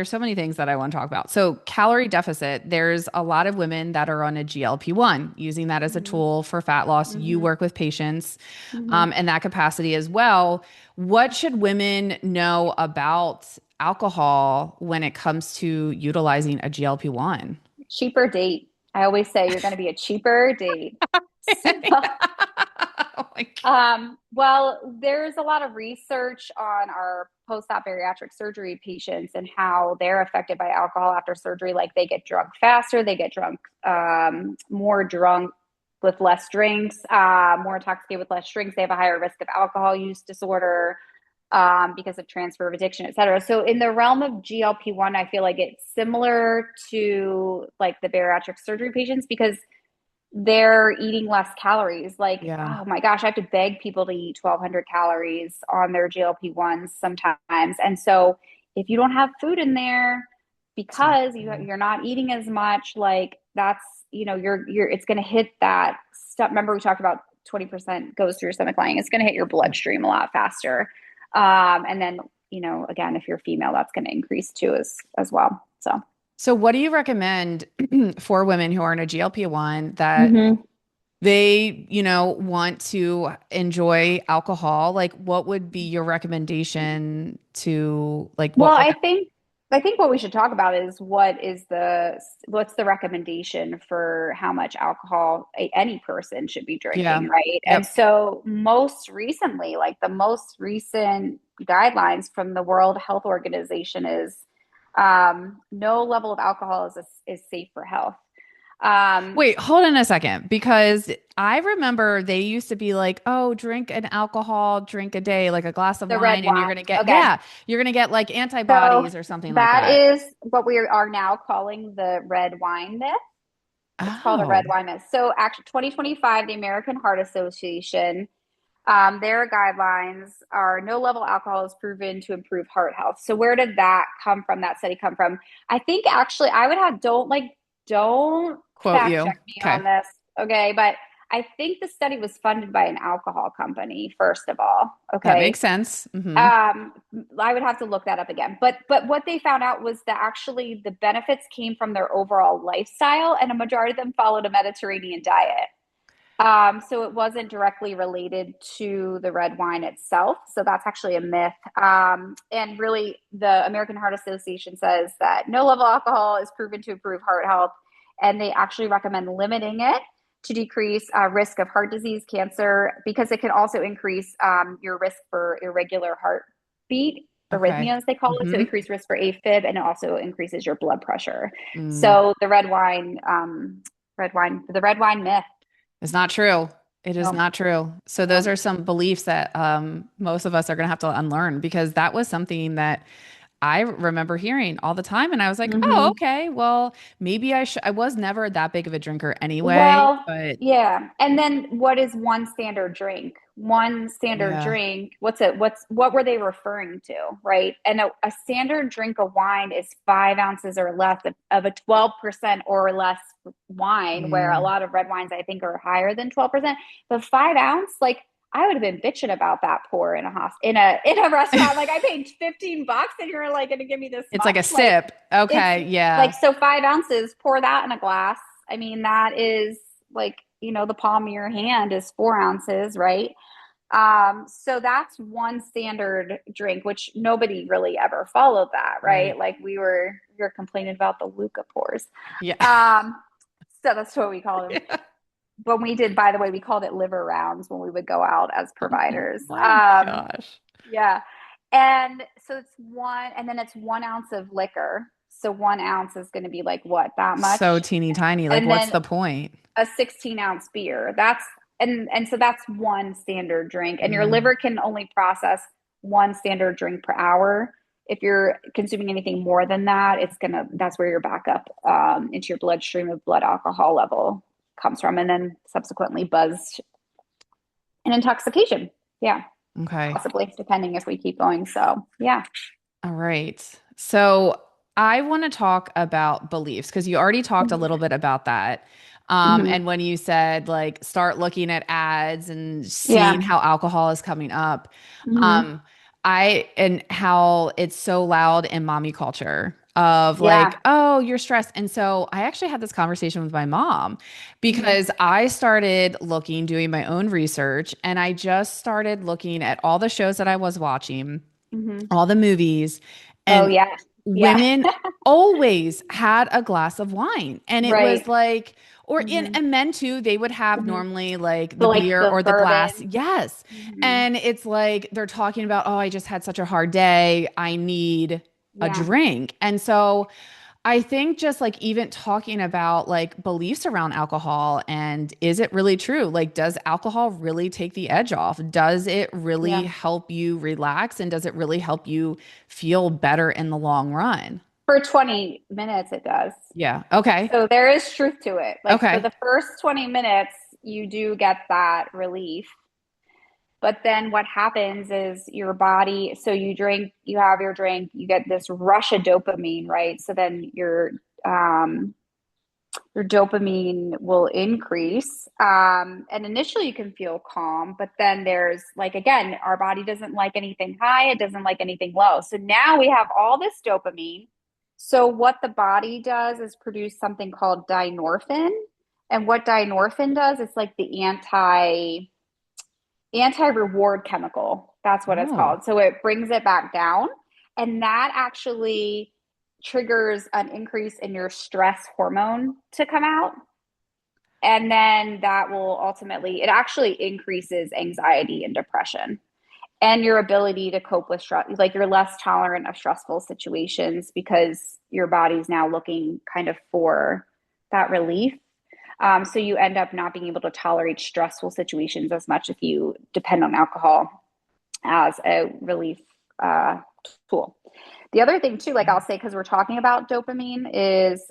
so many things that I want to talk about. So, calorie deficit, there's a lot of women that are on a GLP-1, using that as a Mm-hmm. tool for fat loss. You Mm-hmm. work with patients Mm-hmm. in that capacity as well. What should women know about alcohol when it comes to utilizing a GLP-1? Cheaper date. I always say you're going to be a cheaper date. So, Oh my well, there's a lot of research on our post-op bariatric surgery patients and how they're affected by alcohol after surgery. Like they get drunk faster, they get drunk, more drunk with less drinks, more intoxicated with less drinks. They have a higher risk of alcohol use disorder, because of transfer of addiction, et cetera. So in the realm of GLP-1, I feel like it's similar to like the bariatric surgery patients because they're eating less calories. Like, Yeah. oh my gosh, I have to beg people to eat 1,200 calories on their GLP-1s sometimes. And so if you don't have food in there because Exactly. you're not eating as much, like that's, it's going to hit that stuff. Remember we talked about 20% goes through your stomach lining. It's going to hit your Yep. bloodstream a lot faster. And then, again, if you're female, that's going to increase too as well. So. So, what do you recommend for women who are in a GLP-1 that Mhm. they, want to enjoy alcohol? Like, what would be your recommendation to like Well, what would I think what we should talk about is what's the recommendation for how much alcohol any person should be yeah. drinking, right? And Yep. so most recently, like the most recent guidelines from the World Health Organization is no level of alcohol is safe for health. Um, Wait, hold on a second, because I remember they used to be like, oh, drink an alcohol drink a day, like a glass of the red wine, and you're gonna wine. get, Okay. yeah, you're gonna get like So antibodies or something like that that. is what we are now calling the red wine myth. It's called a red Oh, wine myth. So actually 2025, the American Heart Association, their guidelines are no level alcohol is proven to improve heart health. So where did that come from? That study come from? I think actually I would have don't quote fact you. check me Okay. on this. Okay, but I think the study was funded by an alcohol company, first of all. That makes Okay. sense. Hmm. Um, I would have to look that up again. But what they found out was that actually the benefits came from their overall lifestyle, and a majority of them followed a Mediterranean diet. So it wasn't directly related to the red wine itself. So that's actually a myth. And really, the American Heart Association says that no level alcohol is proven to improve heart health, and they actually recommend limiting it to decrease risk of heart disease, cancer, because it can also increase your risk for irregular heartbeat, Okay. arrhythmias, they call it. So Hmm. increased risk for AFib, and it also increases your blood pressure. Mm. So the the red wine myth. It's not true. It is No, not true. So those no. are some beliefs that most of us are going to have to unlearn, because that was something that I remember hearing all the time. And I was like, oh, Hmm. okay, well, maybe I should. I was never that big of a drinker anyway, Well, but yeah. And then what is one standard drink? One standard yeah. drink, what were they referring to, right? And a standard drink of wine is 5 ounces or less of a 12% or less wine, where a Mm, lot of red wines I think are higher than 12%. But 5 ounce, like I would have been bitching about that pour in a in a restaurant. Like I paid $15 and you're like going to give me this It's like a much. Like sip. it's Okay, yeah. like, so 5 ounces, pour that in a glass. I mean, that is like, the palm of your hand is 4 ounces, right? So that's one standard drink, which nobody really ever followed that, right? Right. Like we were complaining about the Luca pours. Yeah. Um, so that's what we called them. Yeah. When we did, by the way, we called it liver rounds when we would go out as Oh providers. my gosh. Yeah. And so it's one, and then it's 1 ounce of liquor. So 1 ounce is going to be like what, that So much? teeny tiny. Like, And what's then the point? a 16-ounce beer. And so that's one standard drink. And your Mm, liver can only process one standard drink per hour. If you're consuming anything more than that, that's where your backup into your bloodstream of blood alcohol level comes from. And then subsequently buzzed and intoxication. Yeah, okay. possibly, depending if we keep going. So, yeah. All right. So I want to talk about beliefs because you already talked a little Mm-hmm. bit about that. Mm-hmm. And when you said like start looking at ads and seeing Yeah. how alcohol is coming up, Mm-hmm. um, and how it's so loud in mommy culture of like, Yeah. oh, you're stressed. And so I actually had this conversation with my mom Mm-hmm. because I started looking, doing my own research, and I just started looking at all the shows that I was watching, Mm-hmm. all the movies, Oh, and yeah. Yeah. women always had a glass of wine. And it was Right. like, or in Mm-hmm. and men too, they would have Mm-hmm. normally like The the like beer the or the glass. bourbon. Yes. Mm-hmm. And it's like they're talking about, oh, I just had such a hard day. I need a Yeah. drink. And so I think just like even talking about like beliefs around alcohol and is it really true? Like, does alcohol really take the edge off? Does it really Yeah. help you relax? And does it really help you feel better in the long run? For 20 minutes, it does. Yeah. Okay. So there is truth to it. Like for Okay. the first 20 minutes, you do get that relief. But then what happens is your body, so you drink, you have your drink, you get this rush of dopamine, right? So then your dopamine will increase. And initially you can feel calm, but then there's like, again, our body doesn't like anything high, it doesn't like anything low. So now we have all this dopamine. So what the body does is produce something called dynorphin. And what dynorphin does, it's like the anti-reward chemical. That's what it's Oh. called. So it brings it back down. And that actually triggers an increase in your stress hormone to come out. And then that will ultimately, it actually increases anxiety and depression and your ability to cope with stress. Like you're less tolerant of stressful situations because your body's now looking kind of for that relief. So you end up not being able to tolerate stressful situations as much if you depend on alcohol as a relief uh, tool. The other thing too, like I'll say, because we're talking about dopamine, is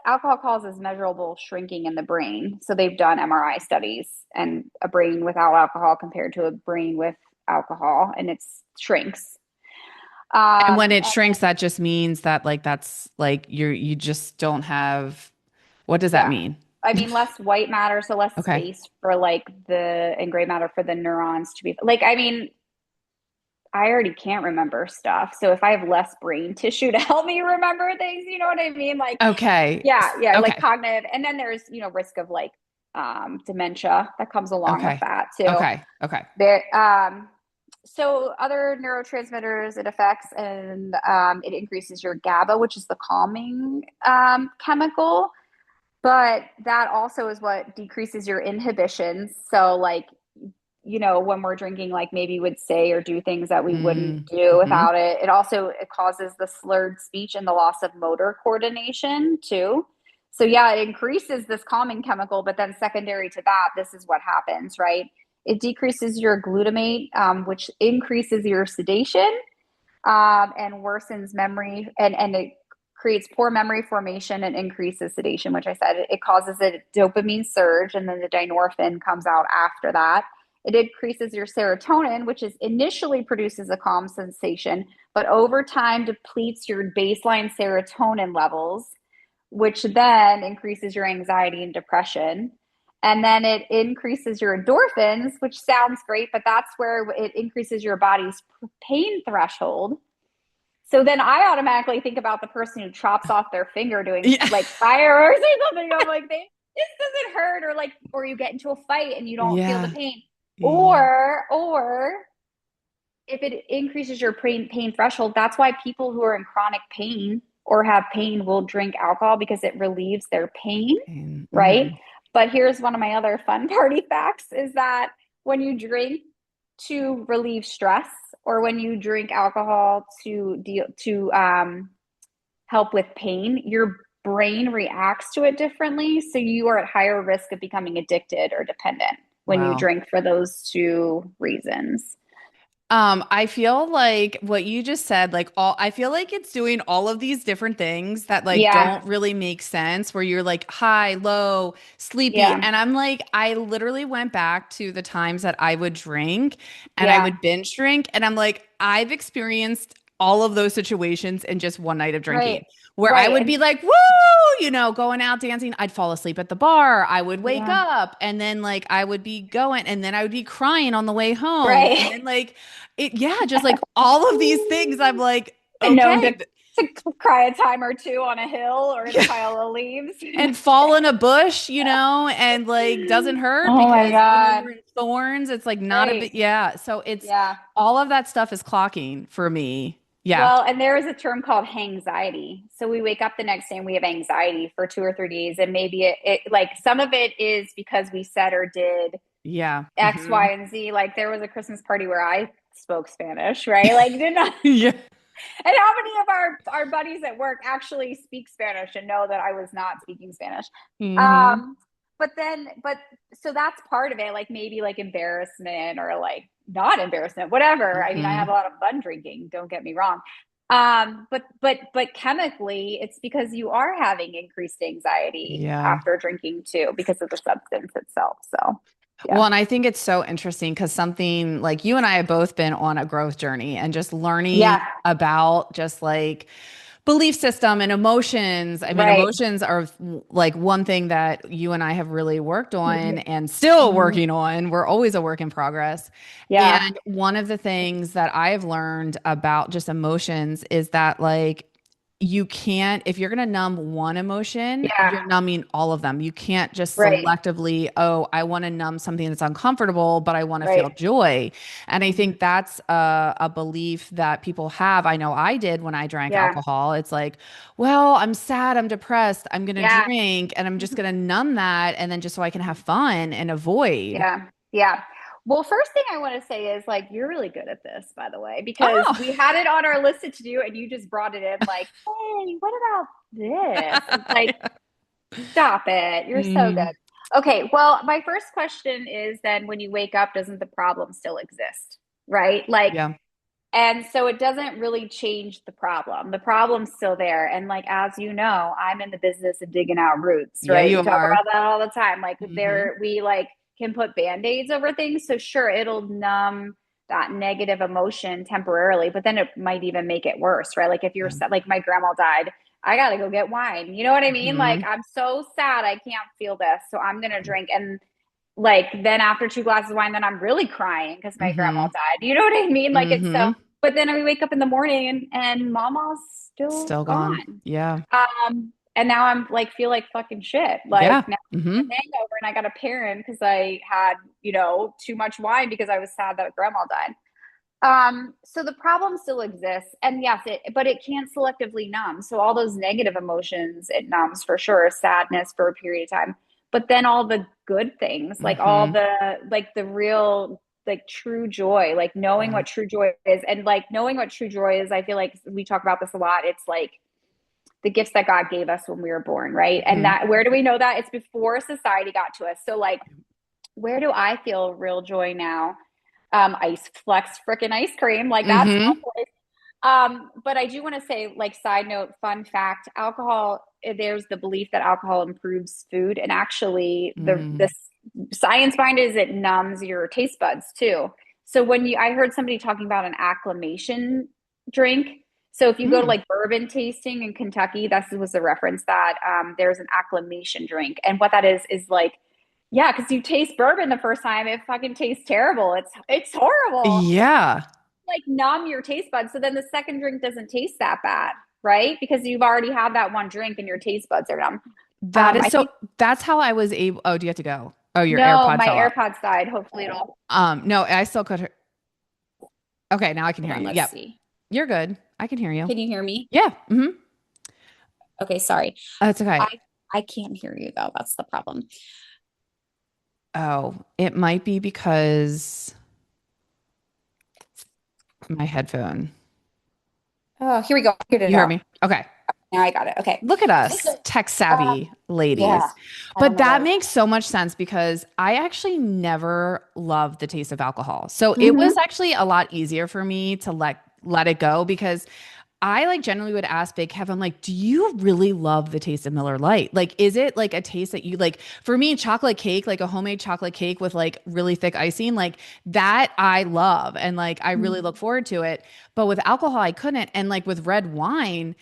alcohol causes measurable shrinking in the brain. So they've done MRI studies and a brain without alcohol compared to a brain with alcohol, and it shrinks. And when it And shrinks, that just means that like that's like you just don't have, what does that yeah, mean? I mean less white matter, so less Okay. space for like and gray matter for the neurons to be like. I mean, I already can't remember stuff. So if I have less brain tissue to help me remember things, you know what I mean? Like, Okay. yeah, like Okay. cognitive. And then there's, risk of like dementia that comes along with Okay. that too. Okay. Okay. There, so other neurotransmitters it affects, and it increases your GABA, which is the calming chemical. But that also is what decreases your inhibitions. So like when we're drinking, like maybe would say or do things that we wouldn't do Mm-hmm. without it. It causes the slurred speech and the loss of motor coordination too. So yeah, it increases this calming chemical, but then secondary to that, this is what happens, right? It decreases your glutamate, which increases your sedation and worsens memory, and it creates poor memory formation and increases sedation, which I said it causes a dopamine surge, and then the dynorphin comes out after that. It increases your serotonin, which is initially produces a calm sensation, but over time depletes your baseline serotonin levels, which then increases your anxiety and depression. And then it increases your endorphins, which sounds great, but that's where it increases your body's pain threshold. So then I automatically think about the person who chops off their finger doing Yeah. like fireworks or something. I'm like, this doesn't hurt, or like, or you get into a fight and you don't feel the Yeah. pain, Yeah. or if it increases your pain threshold, that's why people who are in chronic pain or have pain will drink alcohol because it relieves their pain, Pain. right? Hmm. But here's one of my other fun party facts is that when you drink to relieve stress or when you drink alcohol to help with pain, your brain reacts to it differently. So you are at higher risk of becoming addicted or dependent when you Wow. drink for those two reasons. I feel like what you just said, like I feel like it's doing all of these different things that like Yeah, don't really make sense where you're like high, low, sleepy. yeah, And I'm like, I literally went back to the times that I would drink and I yeah. would binge drink. And I'm like, I've experienced all of those situations in just one night of Right, drinking where I right. would And be like, woo, going out dancing. I'd fall asleep at the bar. I would wake yeah, up and then like I would be going and then I would be crying on the way home. And right. then like, yeah, just like all of these things. I'm like, Been known okay, to cry a time or two on a hill or in a yeah, pile of leaves. and fall in a bush, and like doesn't hurt Oh my because even though God. you're in thorns, it's like not a Right. bit. Yeah. So it's Yeah. all of that stuff is clocking for me. Yeah. Well, and there is a term called hangxiety. So we wake up the next day and we have anxiety for 2 or 3 days. And maybe it like some of it is because we said or did Yeah. X, Y, Hmm. and Z. Like there was a Christmas party where I spoke Spanish, right? Like did not. Yeah. And how many of our buddies at work actually speak Spanish and know that I was not speaking Spanish? Hmm. Um, but so that's part of it, like maybe like embarrassment or like not embarrassment, whatever. I mean, I have Hmm. a lot of fun drinking, don't get me wrong. But chemically, it's because you are having increased anxiety Yeah. after drinking too, because of the substance itself. So yeah. Well, and I think it's so interesting because something like you and I have both been on a growth journey and just learning Yeah. about just like belief system and emotions. I mean, Right. emotions are like one thing that you and I have really worked on Mhm. and still Mhm. working on. We're always a work in progress. Yeah. And one of the things that I have learned about just emotions is that, like, you can't, if you're going to numb one emotion, Yeah. you're numbing all of them. You can't just Right. selectively, oh, I want to numb something that's uncomfortable, but I want to feel Right. joy. And I Mhm. think that's a belief that people have. I know I did when I drank Yeah. alcohol. It's like, well, I'm sad, I'm depressed, I'm going to Yeah. drink, and I'm just Mhm. going to numb that. And then just so I can have fun and avoid. Yeah. Yeah. Well, first thing I want to say is like, you're really good at this, by the way, because Oh, we had it on our list to do and you just brought it in like, hey, what about this? It's like, stop it. You're so hmm. good. Okay. Well, my first question is then when you wake up, doesn't the problem still exist? Right? Like, Yeah. and so it doesn't really change the problem. The problem's still there. And like, as you know, I'm in the business of digging out roots, Yeah, right? you We talk are. about that all the time. Like Hmm. there, we like can put band-aids over things. So sure, it'll numb that negative emotion temporarily, but then it might even make it worse, right? Like if you're Yeah. sad, like my grandma died, I gotta go get wine. You know what I mean? Like Hmm. I'm so sad, I can't feel this. So I'm gonna drink. And like then after two glasses of wine, then I'm really crying because my grandma Hmm. died. You know what I mean? Like it's so, Hmm. but then we wake up in the morning and mama's still Still gone. gone. Yeah. And now I'm like feel like fucking shit. Like Yeah. now I have Hmm. a hangover and I got a parent because I had, too much wine because I was sad that grandma died. So the problem still exists. And yes, but it can't selectively numb. So all those negative emotions, it numbs for sure, sadness for a period of time. But then all the good things, like all Hmm. the real, like true joy, like knowing Yeah. what true joy is. And like knowing what true joy is, I feel like we talk about this a lot. It's like the gifts that God gave us when we were born, right? And Hmm. that, where do we know that? It's before society got to us. So like, where do I feel real joy now? Ice flex freaking ice cream. Like that's one Hmm. place. But I do want to say, like, side note, fun fact, alcohol, there's the belief that alcohol improves food. And actually the Hmm. science behind it is it numbs your taste buds too. So I heard somebody talking about an acclimation drink. So if you go to Hmm. like bourbon tasting in Kentucky, this was a reference that there's an acclimation drink. And what that is like Yeah, because you taste bourbon the first time, it fucking tastes terrible. It's horrible. Yeah. Like numb your taste buds. So then the second drink doesn't taste that bad, right? Because you've already had that one drink and your taste buds are numb. That is I so think that's how I was able. Oh, do you have to go? Oh, your no, AirPod my fell out. AirPods died. Hopefully it'll No, I still could hear. Okay, now I can hold hear on, you. let's Yep. see. You're good. I can hear you. Can you hear me? Yeah. Okay, sorry. It's okay. I can't hear you though. That's the problem. Oh, it might be because my headphone. Oh, here we go. I figured it You heard out. me? Okay. Now I got it. Okay. Look at us, tech Um, savvy yeah, ladies. I don't But know what that I was. makes so much sense because I actually never loved the taste of alcohol. So it was Mm-hmm. actually a lot easier for me to let it go because I like generally would ask Big Kev, I'm like, do you really love the taste of Miller Lite? Like, is it like a taste that you like? For me, chocolate cake, like a homemade chocolate cake with like really thick icing, like that I love and like I really look forward to it. But with alcohol, I couldn't. And like with red wine,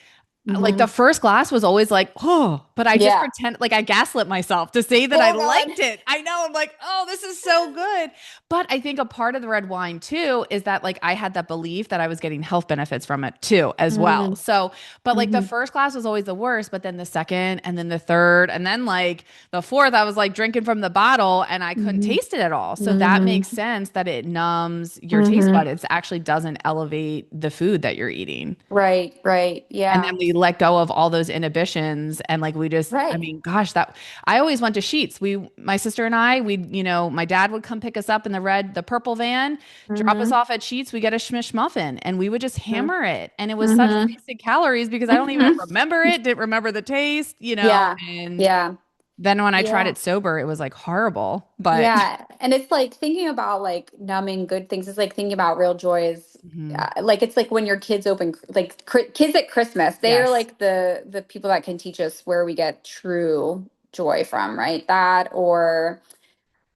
like the Mm-hmm. first glass was always like, oh, but I just Yeah. pretend like I gaslit myself to say that I Oh God. liked it. I know I'm like, oh, this is so good. But I think a part of the red wine too is that like I had that belief that I was getting health benefits from it too, as well. Mm-hmm. So, but like the Mm-hmm. first glass was always the worst, but then the second and then the third and then like the fourth, I was like drinking from the bottle and I couldn't Mm-hmm. taste it at all. So that makes Mm-hmm. sense that it numbs your taste Mm-hmm. bud. It actually doesn't elevate the food that you're eating. Right, right. And then Yeah. we let go of all those inhibitions and like we just, I Right. mean, gosh, that I always went to Sheets. My sister and I, my dad would come pick us up in the purple van, drop us Mm-hmm. off at Sheets. We get a Schmish muffin and we would just hammer it. And it was such Mm-hmm. wasted calories because I don't even Mm-hmm. remember it, didn't remember the taste, Yeah. and Yeah. then when I tried Yeah. it sober, it was like horrible. But Yeah. And it's like thinking about like numbing good things. It's like thinking about real joys. Mhm. Like it's like when your kids open like kids at Christmas, they are Yes. like the people that can teach us where we get true joy from, right? That or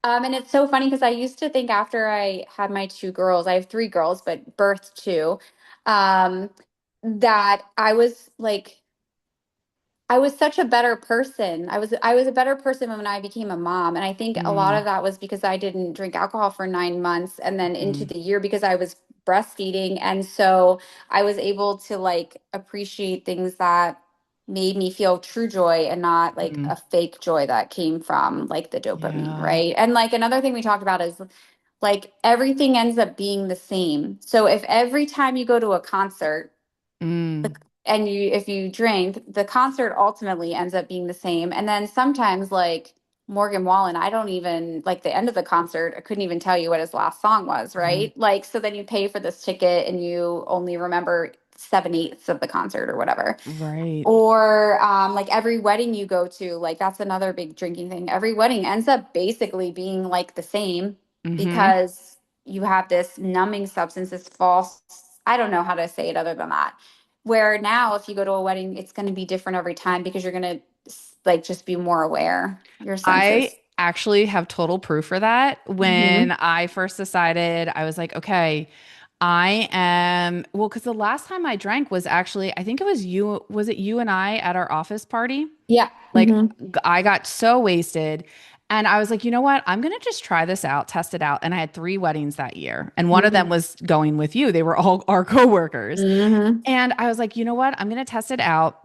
and it's so funny because I used to think after I had my two girls, I have three girls, but birthed two, um, that I was such a better person. I was a better person when I became a mom. And I think a lot of Mm, that was because I didn't drink alcohol for 9 months and then into mhm, the year because I was breastfeeding. And so I was able to like appreciate things that made me feel true joy and not like mm. a fake joy that came from like the dopamine, Yeah. right? And like another thing we talked about is like everything ends up being the same. So if every time you go to a concert, the, Mm, and you if you drink, the concert ultimately ends up being the same. And then sometimes like Morgan Wallen, I don't even like the end of the concert, I couldn't even tell you what his last song was, mhm. right? Like so then you pay for this ticket and you only remember 7/8 of the concert or whatever. Right. Or like every wedding you go to, like that's another big drinking thing. Every wedding ends up basically being like the same Hmm. because you have this numbing substance, this false, I don't know how to say it other than that. Where now, if you go to a wedding, it's going to be different every time because you're going to like just be more aware, your I senses. actually have total proof for that. When Mm-hmm. I first decided, I was like, okay, I am, well, because the last time I drank was actually, I think it was it you and I at our office party? Yeah. Like, Mm-hmm. I got so wasted. And I was like, you know what? I'm going to just try this out, test it out. And I had three weddings that year. And one of them Mm-hmm. was going with you. They were all our coworkers. Mm-hmm. And I was like, you know what? I'm going to test it out.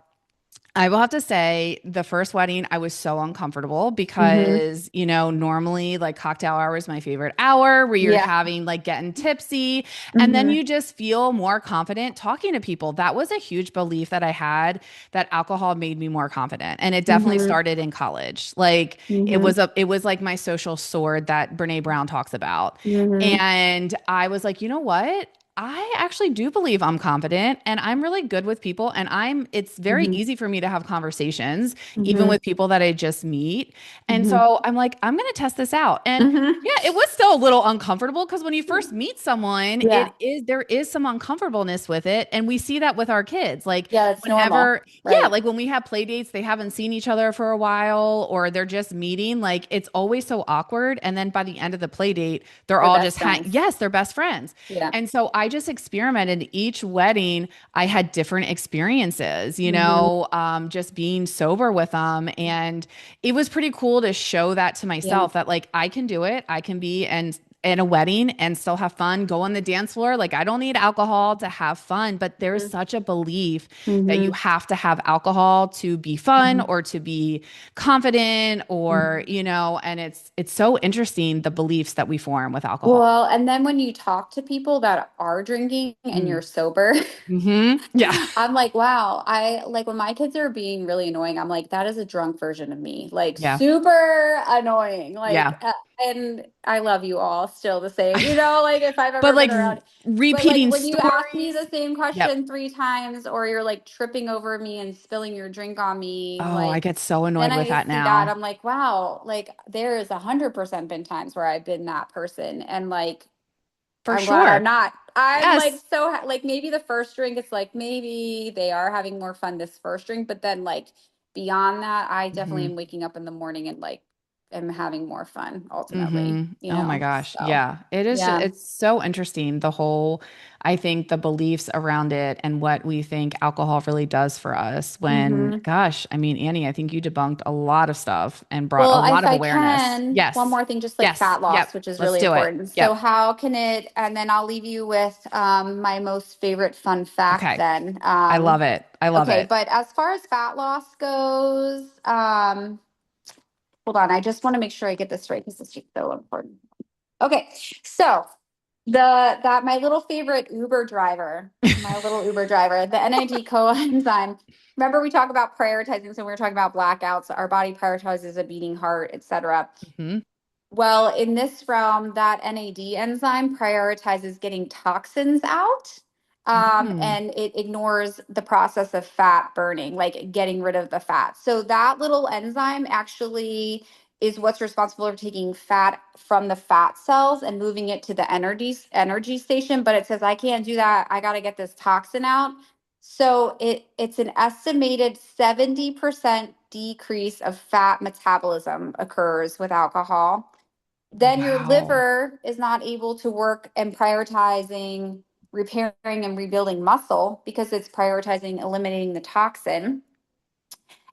I will have to say the first wedding, I was so uncomfortable Mm-hmm. because, normally like cocktail hour is my favorite hour where you're Yeah. having like getting tipsy and then Mm-hmm. you just feel more confident talking to people. That was a huge belief that I had that alcohol made me more confident. And it definitely Mm-hmm. started in college. Like Mm-hmm. it was like my social sword that Brene Brown talks about. Mm-hmm. And I was like, you know what? I actually do believe I'm confident and I'm really good with people and it's very Mm-hmm. easy for me to have conversations even Mm-hmm. with people that I just meet. And Mm-hmm. so I'm like, I'm going to test this out. And Mm-hmm. yeah, it was still a little uncomfortable because when you first meet someone, Yeah. there is some uncomfortableness with it. And we see that with our kids. Like Yeah, that's normal. whenever, yeah, Right. like when we have play dates, they haven't seen each other for a while or they're just meeting, like it's always so awkward. And then by the end of the play date, they're They're all best just friends. yes, they're best friends. Yeah. And so I I just experimented. Each wedding, I had different experiences, Hmm. just being sober with them. And it was pretty cool to show that to Yeah. myself that like I can do it. I can be and in a wedding and still have fun, go on the dance floor. Like I don't need alcohol to have fun, but there's such a belief that you Hmm. have to have alcohol to be fun Hmm. or to be confident or, Hmm. and it's so interesting the beliefs that we form with alcohol. Well, and then when you talk to people that are drinking and Mm. you're sober, Yeah. I'm like, wow, I like when my kids are being really annoying, I'm like, that is a drunk version of me, like Yeah. super annoying. Yeah. And I love you all still the same, like if I've But ever been like around. But like repeating when you ask me stories. the same Yep. question 3 times, or you're like tripping over me and spilling your drink on me, Oh, I like get so then annoyed with I that see that, now. I'm like, wow, like there is 100% been times where I've been that person, and like For I'm glad I'm sure. not. I'm like Yes. so like maybe the first drink, it's like maybe they are having more fun this first drink, but then like beyond that, I definitely Hmm. am waking up in the morning and like am having more fun ultimately, Oh my gosh. So Yeah. It is yeah. it's so interesting. I think the beliefs around it and what we think alcohol really does for us when, Hmm. gosh, I mean, Annie, I think you debunked a lot of stuff and brought a Well, lot if of I awareness. can, one Yes. more thing, just like Yes. fat Yep. loss, which is Let's really do it. important. So, Yep. how can it, and then I'll leave you with my most favorite fun fact Okay. then. I love it. I love Okay, it. but as far as fat loss goes, hold on, I just want to make sure I get this right because this is so important. Okay, so that my little favorite Uber driver, the NAD coenzyme. Remember we talk about prioritizing, so we were talking about blackouts. Our body prioritizes a beating heart, etc. Hmm. Well, in this realm, that NAD enzyme prioritizes getting toxins out, Mm. and it ignores the process of fat burning, like getting rid of the fat. So that little enzyme actually is what's responsible for taking fat from the fat cells and moving it to the energy station. But it says I can't do that. I got to get this toxin out. So it's an estimated 70% decrease of fat metabolism occurs with alcohol. Then your Wow. liver is not able to work and prioritizing repairing and rebuilding muscle because it's prioritizing eliminating the toxin.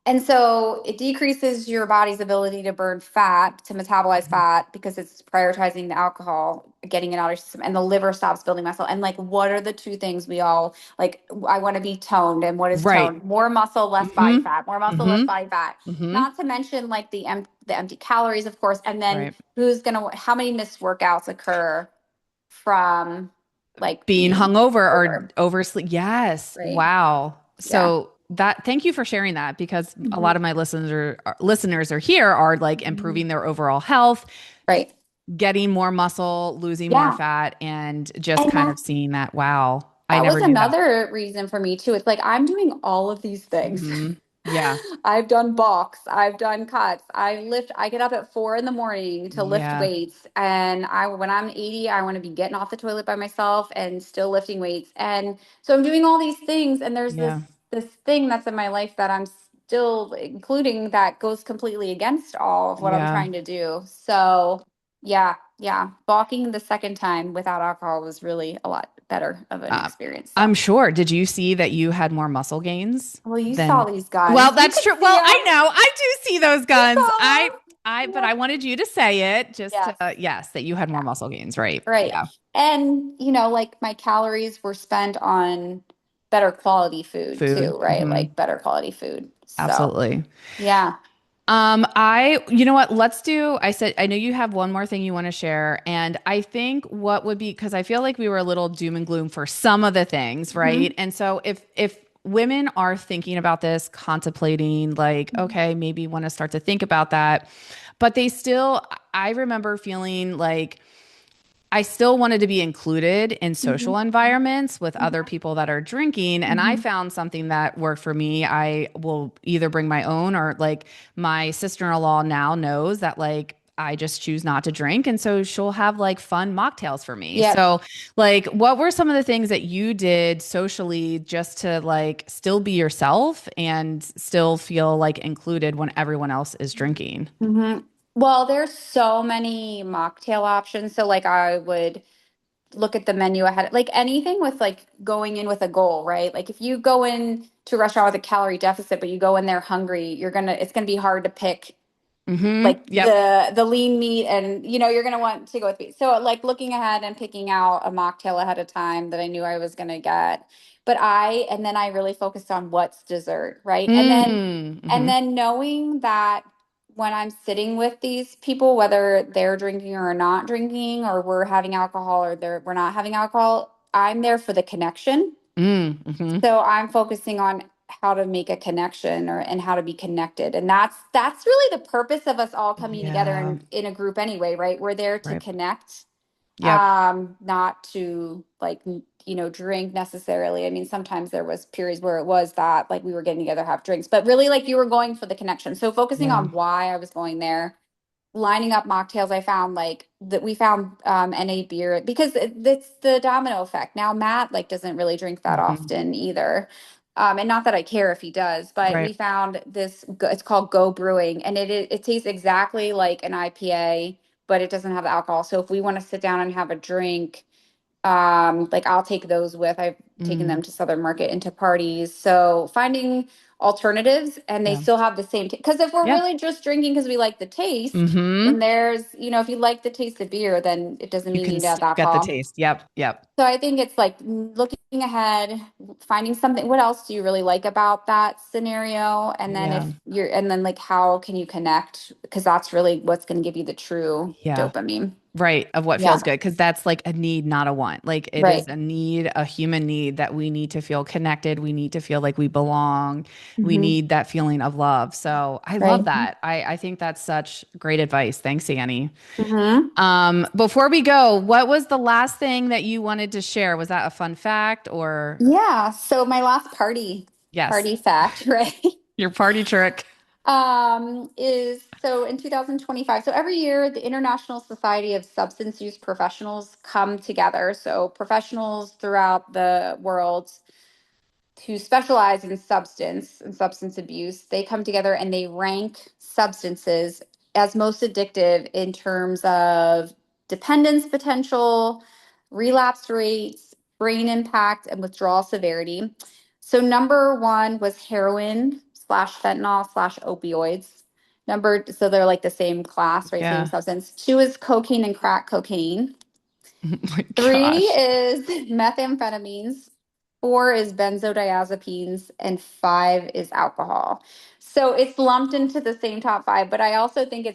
And so it decreases your body's ability to burn fat, to metabolize Mhm. fat because it's prioritizing the alcohol, getting it out of your system, and the liver stops building muscle. And like, what are the two things we all like? I want to be toned. And what is Right. toned? More muscle, less body Hmm. fat, more muscle, less Hmm. body fat. Hmm. Not to mention like the empty calories, of course. And then Right. how many missed workouts occur from like Being being hungover or sober, oversleep. Yes. right? Wow. Yeah. So that thank you for sharing that because a Hmm. lot of my listeners are here are like Hmm. improving their overall health, Right. getting more muscle, losing more Yeah. fat, and just And kind of seeing that, wow, I that was never knew that. another reason for me too. It's like I'm doing all of these things. Hmm. Yeah. I've done bulks, I've done cuts. I get up at 4 in the morning to lift Yeah. weights. And when I'm 80, I want to be getting off the toilet by myself and still lifting weights. And so I'm doing all these things. And there's Yeah. this thing that's in my life that I'm still including that goes completely against all of what I'm Yeah. trying to do. So yeah, yeah. Balking the second time without alcohol was really a lot better of an Uh, experience. I'm So, sure. Did you see that you had more muscle gains well, you saw than? these Well, guns. You that's could true. see Well, I them. know. I do see those You guns. saw But them. I wanted you to say it just Yes. to, yes, that you had more Yeah. muscle gains, right? Right. Yeah. And, like my calories were spent on better quality food Food. too, right? Hmm. Like better quality food. So, Absolutely. yeah. You know what? I said, I know you have one more thing you want to share. And I think what would be, because I feel like we were a little doom and gloom for some of the things, right? Hmm. And so if women are thinking about this, contemplating, like, okay, maybe want to start to think about that, but I remember feeling like, I still wanted to be included in Hmm. social environments with other people that are drinking. And I Hmm. found something that worked for me. I will either bring my own or like my sister-in-law now knows that like I just choose not to drink. And so she'll have like fun mocktails for me. Yep. So, like, what were some of the things that you did socially just to like still be yourself and still feel like included when everyone else is drinking? Hmm. Well, there's so many mocktail options. So like I would look at the menu ahead. Like anything with like going in with a goal, right? Like if you go in to a restaurant with a calorie deficit, but you go in there hungry, it's gonna be hard to pick Mm-hmm. like Yep. the lean meat, and you're going to want to go with meat. So like looking ahead and picking out a mocktail ahead of time that I knew I was going to get. And then I really focused on what's dessert, right? And Mm-hmm. then knowing that when I'm sitting with these people, whether they're drinking or not drinking, or we're having alcohol or we're not having alcohol, I'm there for the connection. Mm-hmm. So I'm focusing on how to make a connection, and how to be connected. And that's really the purpose of us all coming together Yeah. in a group anyway, right? We're there to Right. connect, Yep. not to like, drink necessarily. I mean, sometimes there was periods where it was that like we were getting together, have drinks, but really like you were going for the connection. So focusing Yeah. on why I was going there, lining up mocktails. I found like that we found NA beer because it's the domino effect. Now Matt like doesn't really drink that Mm-hmm. often either. And not that I care if he does, but Right. we found it's called Go Brewing, and it tastes exactly like an IPA, but it doesn't have the alcohol. So if we want to sit down and have a drink, like I'll take those with. I've taken Mm. them to Southern Market into parties. So finding alternatives, and they Yeah. still have the same because if we're Yeah. really just drinking because we like the taste, then Mm-hmm. if you like the taste of beer, then it doesn't You mean you can need to have still get the alcohol. taste. Yep. Yep. So I think it's like looking ahead, finding something. What else do you really like about that scenario? And then Yeah. like how can you connect? Because that's really what's going to give you the true Yeah. dopamine. Right. Of what feels Yeah. good. Because that's like a need, not a want. Like it is Right. a need, a human need that we need to feel connected. We need to feel like we belong. We Hmm. need that feeling of love. So I love Right. that. I think that's such great advice. Thanks, Annie. Hmm. Before we go, what was the last thing that you wanted to share? Was that a fun fact or Yeah. So my last yes, party fact, right? your party trick? Is so in 2025. So every year, the International Society of Substance Use Professionals come together. So professionals throughout the world who specialize in substance and substance abuse, they come together and they rank substances as most addictive in terms of dependence potential, relapse rates, brain impact, and withdrawal severity. So number one was heroin slash fentanyl slash opioids. So they're like the same class, right? Same Yeah. substance. Two is cocaine and crack cocaine. Oh my Three gosh. is methamphetamines, four is benzodiazepines, and five is alcohol. So it's lumped into the same top five, but I also think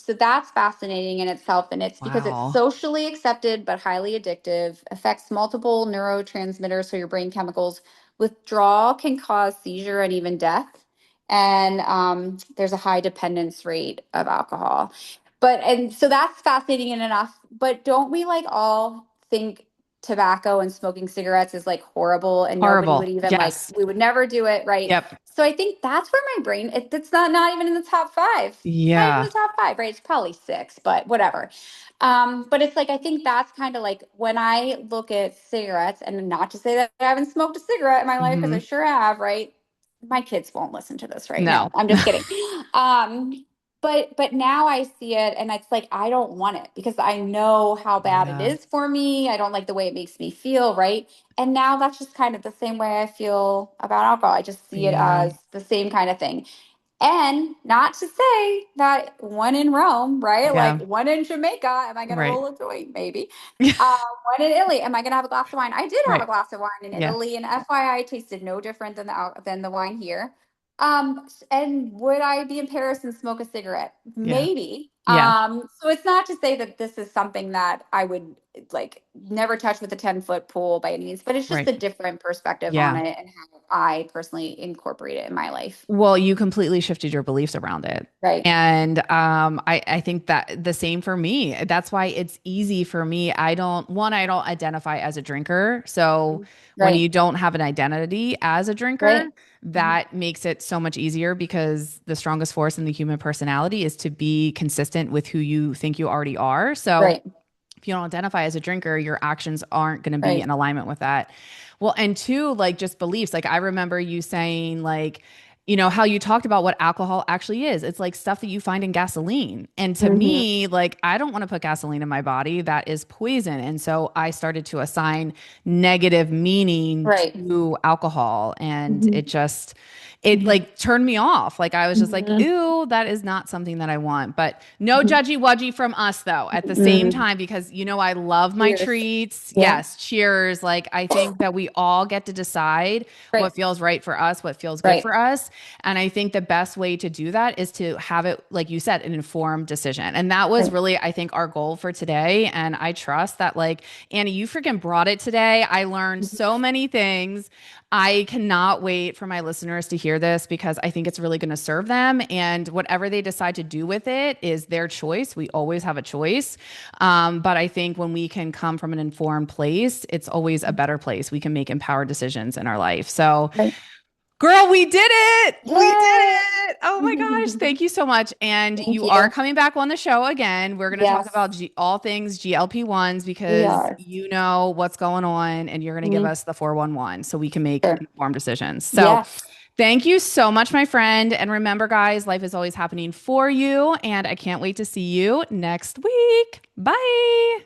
that's fascinating in itself. And it's because it's Wow. socially accepted but highly addictive, affects multiple neurotransmitters, so your brain chemicals. Withdrawal can cause seizure and even death. And there's a high dependence rate of alcohol. And so that's fascinating in enough. But don't we like all think tobacco and smoking cigarettes is like horrible, and nobody would Horrible. even like, Yes. we would never do it, right? Yep. So I think that's where my brain, it's not even in the top five. It's not even Yeah. the top five, right? It's probably six, but whatever. But it's like I think that's kind of like when I look at cigarettes, and not to say that I haven't smoked a cigarette in my life because I Hmm. sure have, right? My kids won't listen to this right now. No. I'm just kidding. Um, but now I see it, and it's like I don't want it because I know how bad it Yeah. is for me. I don't like the way it makes me feel, right? And now that's just kind of the same way I feel about alcohol. I just see it Yeah. as the same kind of thing. And not to say that one in Rome, right? Like Yeah. one in Jamaica, am I going to Right. roll a joint? Maybe. One in Italy, am I going to have a glass of wine? I did have a Right. glass of wine in Yeah. Italy, and FYI, it tasted no different than the wine here. And would I be in Paris and smoke a cigarette? Yeah. Maybe. Yeah. So it's not to say that this is something that I would like never touch with a 10-foot pole by any means, but it's just Right. a different perspective on Yeah. it and how I personally incorporate it in my life. Well, you completely shifted your beliefs around it. Right. And I think that the same for me. That's why it's easy for me. I don't identify as a drinker. So when Right. you don't have an identity as a drinker, Right. Mhm. that makes it so much easier because the strongest force in the human personality is to be consistent with who you think you already are. So Right. if you don't identify as a drinker, your actions aren't going to be Right. in alignment with that. Well, and two, like just beliefs. Like I remember you saying, like, how you talked about what alcohol actually is. It's like stuff that you find in gasoline. And to Hmm. me, like, I don't want to put gasoline in my body. That is poison. And so I started to assign negative meaning Right. to alcohol. And Hmm. it like turned me off. Like, I was just like, Hmm. ew, that is not something that I want. But no Hmm. judgy wudgy from us, though, at the same Hmm. time, because, I love my Cheers. treats. Yeah. Yes, cheers. Like, I think that we all get to decide Right. what feels right for us, what feels good Right. for us. And I think the best way to do that is to have it, like you said, an informed decision. And that was Right. really, I think, our goal for today. And I trust that, like, Annie, you freaking brought it today. I learned so many things. I cannot wait for my listeners to hear this because I think it's really going to serve them. And whatever they decide to do with it is their choice. We always have a choice. But I think when we can come from an informed place, it's always a better place. We can make empowered decisions in our life. So, Right. girl, we did it. We did Yay. it. Oh my gosh. Thank you so much. And Thank you are you. coming back on the show again. We're going to talk Yes, about all things GLP-1s we because are. you know what's going on and you're going to give Mhm. us the 411 so we can make Sure. informed decisions. So, Yes. thank you so much, my friend. And remember, guys, life is always happening for you. And I can't wait to see you next week. Bye.